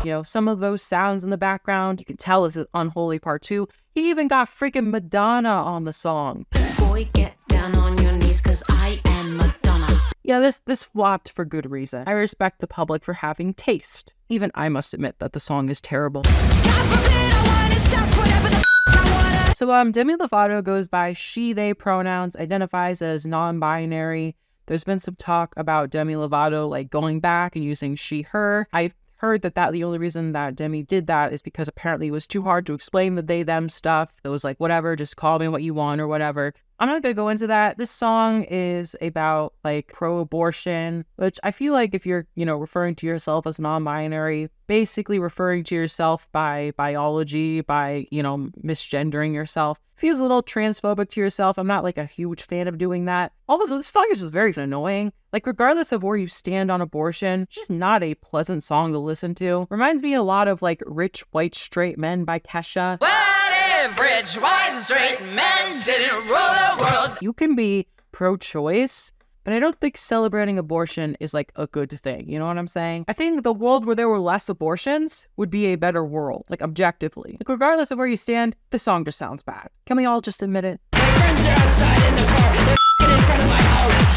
You know, some of those sounds in the background, you can tell this is Unholy Part 2. He even got freaking Madonna on the song. Boy, get down on your knees, cause I am Madonna. Yeah, this flopped for good reason. I respect the public for having taste. Even I must admit that the song is terrible. So Demi Lovato goes by she, they pronouns, identifies as non-binary. There's been some talk about Demi Lovato like going back and using she, her. I've heard that the only reason that Demi did that is because apparently it was too hard to explain the they, them stuff. It was like, whatever, just call me what you want or whatever. I'm not going to go into that. This song is about like pro-abortion, which I feel like if you're, referring to yourself as non-binary, basically referring to yourself by biology, by, misgendering yourself, feels a little transphobic to yourself. I'm not like a huge fan of doing that. Also, this song is just very annoying. Like, regardless of where you stand on abortion, it's just not a pleasant song to listen to. Reminds me a lot of like Rich White Straight Men by Kesha. What if rich white straight men didn't rule the world? You can be pro-choice, but I don't think celebrating abortion is like a good thing. You know what I'm saying? I think the world where there were less abortions would be a better world, like objectively. Like, regardless of where you stand, the song just sounds bad. Can we all just admit it?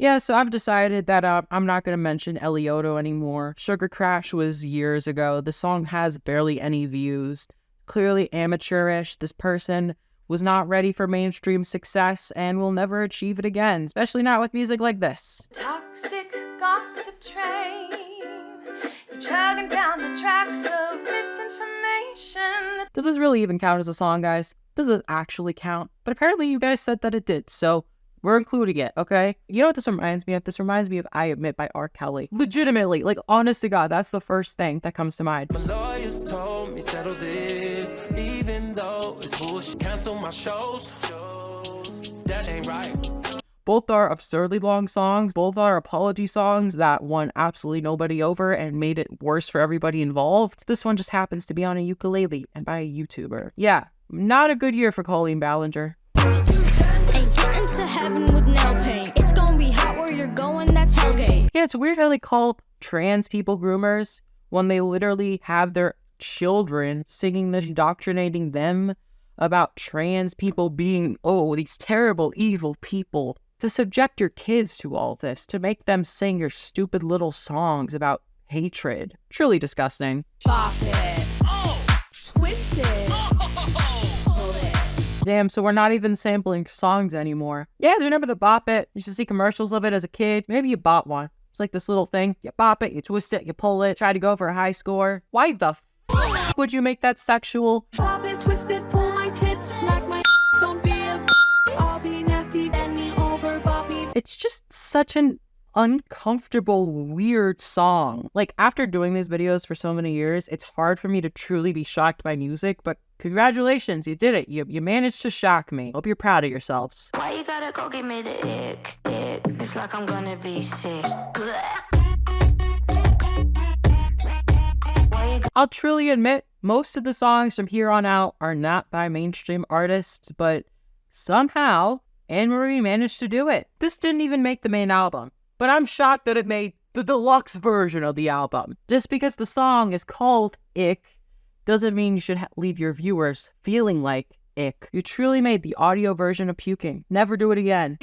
Yeah, so I've decided that I'm not going to mention Elioto anymore. Sugar Crash was years ago. The song has barely any views. Clearly amateurish. This person was not ready for mainstream success and will never achieve it again, especially not with music like this. Toxic gossip train, you're chugging down the tracks of misinformation. Does this really even count as a song, guys? Does this actually count? But apparently you guys said that it did, so we're including it, okay? You know what this reminds me of? This reminds me of I Admit by R. Kelly. Legitimately, like, honest to God, that's the first thing that comes to mind. My lawyers told me settle this, even though it's bullshit. Cancel my shows. That ain't right. Both are absurdly long songs. Both are apology songs that won absolutely nobody over and made it worse for everybody involved. This one just happens to be on a ukulele and by a YouTuber. Yeah, not a good year for Colleen Ballinger. To heaven with nail paint. It's gonna be hot where you're going, that's Hellgate. Yeah, it's weird how they call trans people groomers when they literally have their children singing this, indoctrinating them about trans people being, these terrible, evil people. To subject your kids to all this, to make them sing your stupid little songs about hatred. Truly disgusting. Bop it. Twist it. Damn, so we're not even sampling songs anymore. Yeah, do you remember the Bop It? You used to see commercials of it as a kid. Maybe you bought one. It's like this little thing. You bop it, you twist it, you pull it, try to go for a high score. Why the f would you make that sexual? Bop it, twist it, pull my tits, smack my don't be a I'll be nasty, bend me over, Bobby. It's just such an uncomfortable, weird song. Like, after doing these videos for so many years, it's hard for me to truly be shocked by music, but congratulations, you did it. You managed to shock me. Hope you're proud of yourselves. Why you gotta go give me the ick? It's like I'm gonna be sick. I'll truly admit, most of the songs from here on out are not by mainstream artists, but somehow Anne-Marie managed to do it. This didn't even make the main album, but I'm shocked that it made the deluxe version of the album. Just because the song is called Ick doesn't mean you should leave your viewers feeling like ick. You truly made the audio version of puking. Never do it again.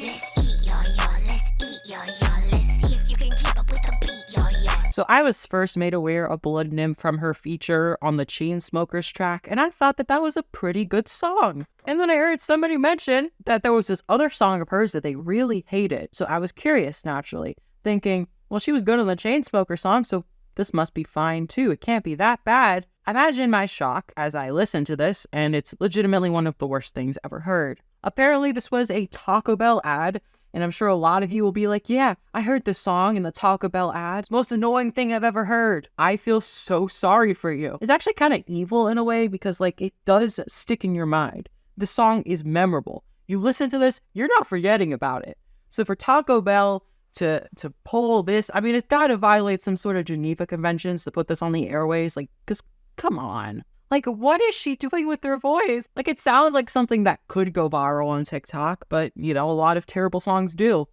So I was first made aware of Blood Nymph from her feature on the Chainsmokers track, and I thought that was a pretty good song. And then I heard somebody mention that there was this other song of hers that they really hated. So I was curious, naturally, thinking, well, she was good on the Chainsmokers song, so this must be fine too. It can't be that bad. Imagine my shock as I listened to this, and it's legitimately one of the worst things ever heard. Apparently, this was a Taco Bell ad, and I'm sure a lot of you will be like, yeah, I heard this song in the Taco Bell ad. It's the most annoying thing I've ever heard. I feel so sorry for you. It's actually kind of evil in a way because, like, it does stick in your mind. The song is memorable. You listen to this, you're not forgetting about it. So for Taco Bell to pull this, I mean, it's got to violate some sort of Geneva Conventions to put this on the airways. Like, because come on. Like, what is she doing with her voice? Like, it sounds like something that could go viral on TikTok, but, you know, a lot of terrible songs do.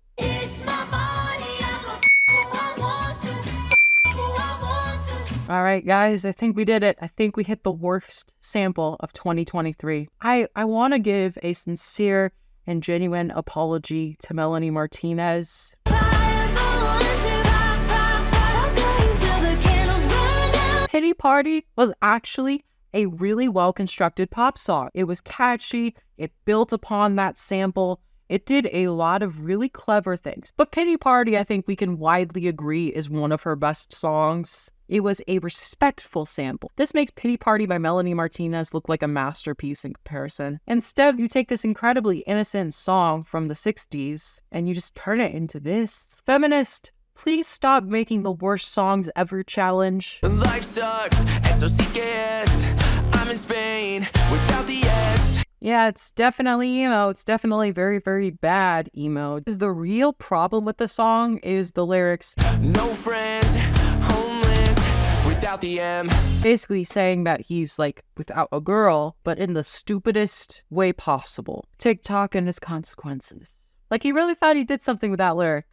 All right, guys, I think we did it. I think we hit the worst sample of 2023. I want to give a sincere and genuine apology to Melanie Martinez. Pity Party was actually a really well-constructed pop song. It was catchy, it built upon that sample, it did a lot of really clever things. But Pity Party, I think we can widely agree, is one of her best songs. It was a respectful sample. This makes Pity Party by Melanie Martinez look like a masterpiece in comparison. Instead, you take this incredibly innocent song from the 60s and you just turn it into this. Feminist, please stop making the worst songs ever challenge. Life sucks, S-O-C-K-S. I'm in Spain without the S. Yeah, it's definitely emo. It's definitely very, very bad emo. The real problem with the song is the lyrics. No friends, homeless, without the M. Basically saying that he's like without a girl, but in the stupidest way possible. TikTok and his consequences. Like he really thought he did something with that lyric.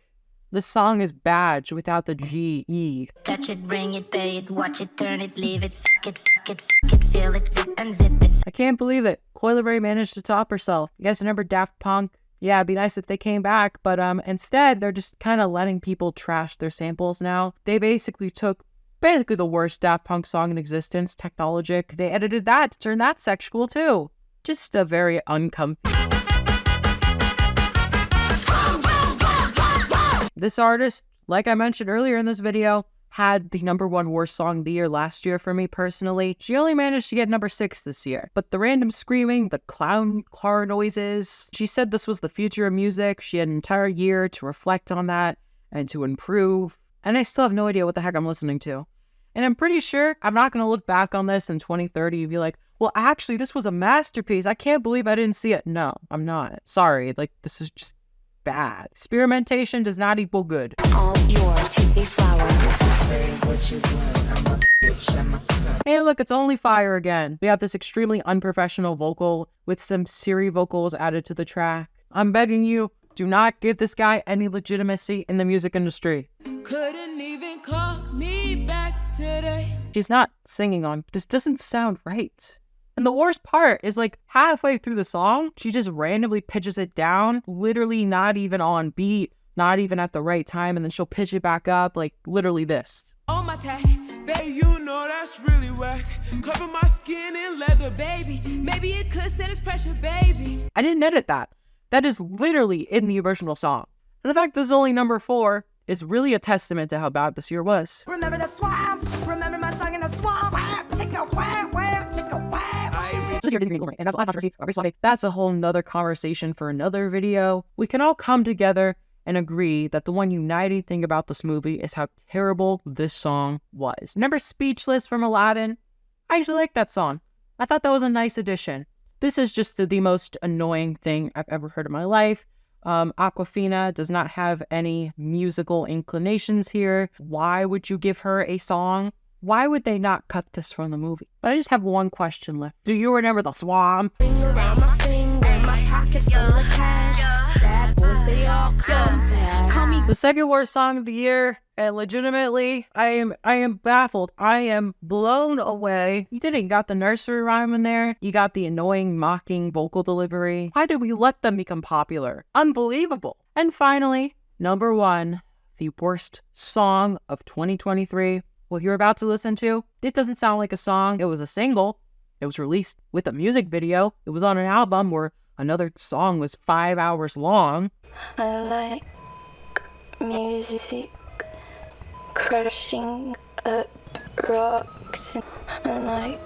The song is Badge without the G-E. Touch it, bring it, pay it, watch it, turn it, leave it, fuck it, feel it, zip and zip it. I can't believe it. Coyle Ray managed to top herself. You guys remember Daft Punk? Yeah, it'd be nice if they came back, but instead they're just kind of letting people trash their samples now. They basically took the worst Daft Punk song in existence, Technologic. They edited that to turn that sexual too. Just a very uncomfy. This artist, like I mentioned earlier in this video, had the #1 worst song of the year last year for me personally. She only managed to get number 6 this year. But the random screaming, the clown car noises, she said this was the future of music. She had an entire year to reflect on that and to improve. And I still have no idea what the heck I'm listening to. And I'm pretty sure I'm not going to look back on this in 2030 and be like, well, actually, this was a masterpiece. I can't believe I didn't see it. No, I'm not. Sorry. Like, this is just bad. Experimentation does not equal good. All yours, hippie flower. Hey, look, it's only fire again. We have this extremely unprofessional vocal with some Siri vocals added to the track. I'm begging you, do not give this guy any legitimacy in the music industry. Couldn't even call me back today. She's not singing on. This doesn't sound right. And the worst part is like halfway through the song, she just randomly pitches it down, literally not even on beat, not even at the right time, and then she'll pitch it back up, like literally this. On my tag, baby, you know that's really whack. Cover my skin in leather, baby. Maybe it could stand this pressure, baby. I didn't edit that. That is literally in the original song. And the fact this is only number 4 is really a testament to how bad this year was. Remember the swamp? Remember my song in the swamp? That's a whole nother conversation for another video. We can all come together and agree that the one uniting thing about this movie is how terrible this song was. Remember Speechless from Aladdin? I actually like that song. I thought that was a nice addition. This is just the most annoying thing I've ever heard in my life. Awkwafina does not have any musical inclinations here. Why would you give her a song? Why would they not cut this from the movie? But I just have one question left. Do you remember the swamp? Around my finger, my pocket full of cash. Sad boys, they all come back. Call me The second worst song of the year, and legitimately, I am baffled. I am blown away. You got the nursery rhyme in there. You got the annoying, mocking vocal delivery. Why did we let them become popular? Unbelievable. And finally, #1, the worst song of 2023. What you're about to listen to, it doesn't sound like a song. It was a single. It was released with a music video. It was on an album where another song was 5 hours long. I like music, crushing up rocks, and I like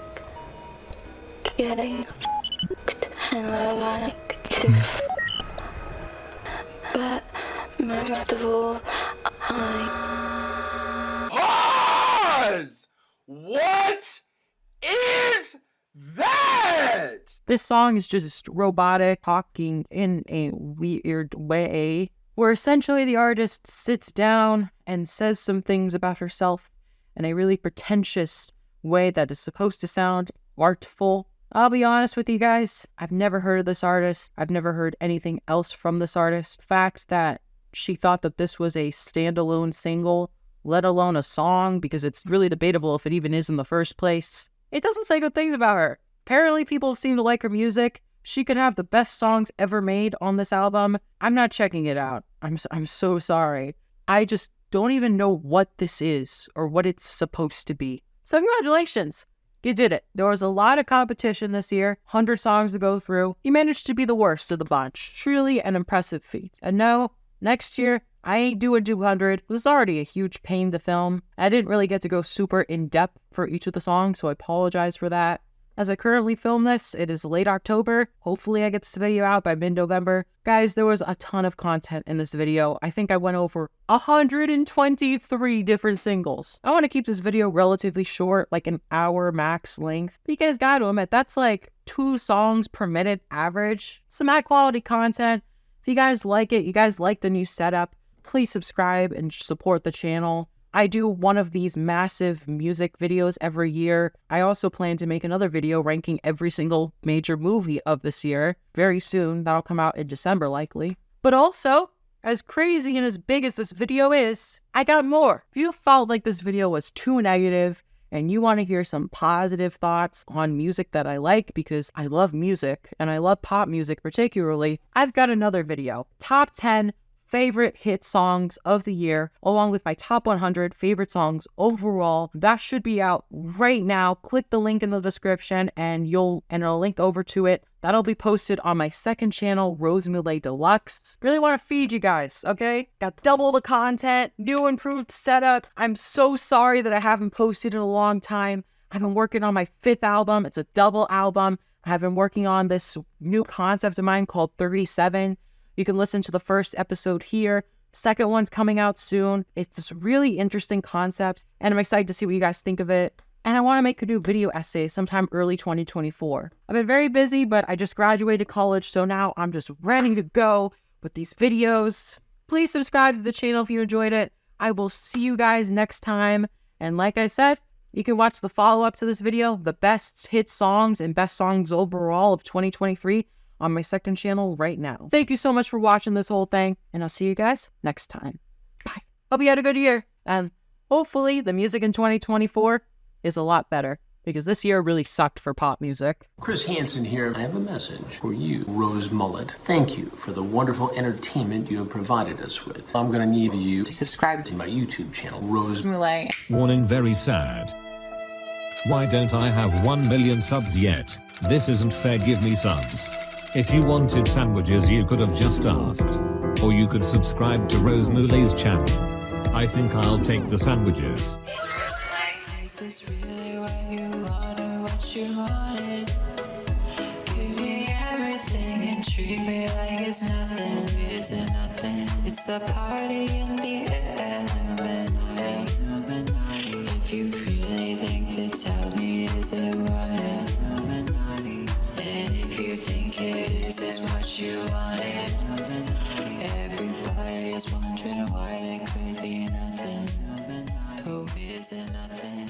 getting f***ed, and I like to but most of all, Pause! What is that? This song is just robotic, talking in a weird way, where essentially the artist sits down and says some things about herself in a really pretentious way that is supposed to sound artful. I'll be honest with you guys, I've never heard of this artist. I've never heard anything else from this artist. The fact that she thought that this was a standalone single, let alone a song, because it's really debatable if it even is in the first place. It doesn't say good things about her. Apparently people seem to like her music. She could have the best songs ever made on this album. I'm not checking it out. I'm so sorry. I just don't even know what this is or what it's supposed to be. So congratulations. You did it. There was a lot of competition this year, 100 songs to go through. You managed to be the worst of the bunch. Truly an impressive feat. And no, next year, I ain't doing 200. This is already a huge pain to film. I didn't really get to go super in-depth for each of the songs, so I apologize for that. As I currently film this, it is late October. Hopefully I get this video out by mid-November. Guys, there was a ton of content in this video. I think I went over 123 different singles. I want to keep this video relatively short, like an hour max length. But you guys gotta admit, that's like 2 songs per minute average. Some high quality content. If you guys like it, you guys like the new setup, please subscribe and support the channel. I do one of these massive music videos every year. I also plan to make another video ranking every single major movie of this year very soon. That'll come out in December likely. But also, as crazy and as big as this video is, I got more. If you felt like this video was too negative and you want to hear some positive thoughts on music that I like, because I love music and I love pop music particularly, I've got another video. Top 10 favorite hit songs of the year, along with my top 100 favorite songs overall. That should be out right now. Click the link in the description and it'll link over to it. That'll be posted on my second channel, Rose Mulay Deluxe. Really want to feed you guys, okay? Got double the content, new improved setup. I'm so sorry that I haven't posted in a long time. I've been working on my 5th album. It's a double album. I've been working on this new concept of mine called 37. You can listen to the first episode here. Second one's coming out soon. It's this really interesting concept, and I'm excited to see what you guys think of it. And I want to make a new video essay sometime early 2024. I've been very busy, but I just graduated college, so now I'm just ready to go with these videos. Please subscribe to the channel if you enjoyed it. I will see you guys next time. And like I said, you can watch the follow-up to this video, the best hit songs and best songs overall of 2023, on my second channel right now. Thank you so much for watching this whole thing, and I'll see you guys next time. Bye. Hope you had a good year, and hopefully the music in 2024 is a lot better, because this year really sucked for pop music. Chris Hansen here. I have a message for you, Rose Mullet. Thank you for the wonderful entertainment you have provided us with. I'm gonna need you to subscribe to my YouTube channel, Rose Mullet. Warning, very sad. Why don't I have 1 million subs yet? This isn't fair, give me subs. If you wanted sandwiches, you could have just asked. Or you could subscribe to Rose Mulay's channel. I think I'll take the sandwiches. Is this really what you wanted, what you wanted? Give me everything and treat me like it's nothing. Is it nothing? It's the party in the Illuminati. If you really think it, tell me, is it what it? And if you think it is what you wanted, everybody is wondering why there could be nothing. Oh, is it nothing?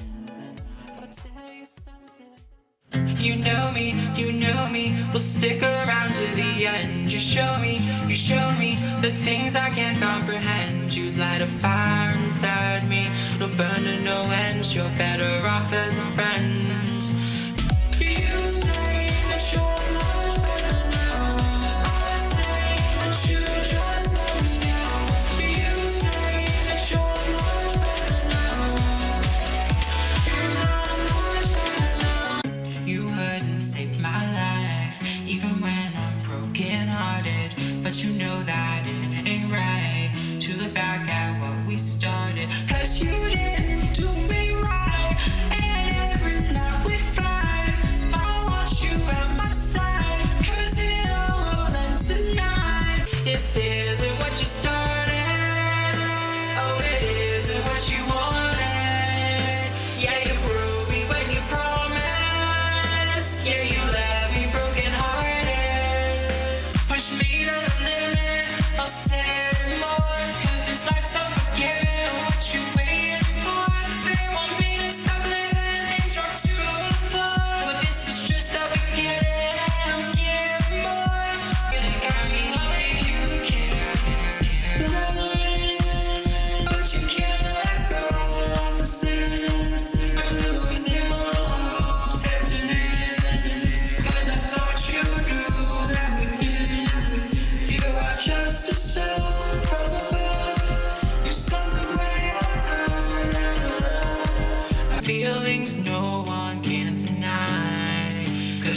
I'll tell you something. You know me, we'll stick around to the end. You show me the things I can't comprehend. You light a fire inside me, no burn to no end. You're better off as a friend. You say that you're much better now. I say that you just let me down. You say that you're much better now. You're not much better now. You wouldn't save my life, even when I'm broken hearted. But you know that it ain't right to look back at what we started. 'Cause you didn't do me right, and every night we fight. I want you at my side.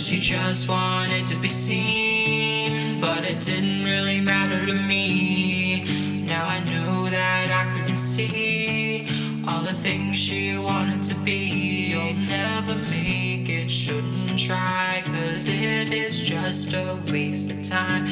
she just wanted to be seen, but it didn't really matter to me. Now I knew that I couldn't see all the things she wanted to be. You'll never make it, shouldn't try, 'cause it is just a waste of time.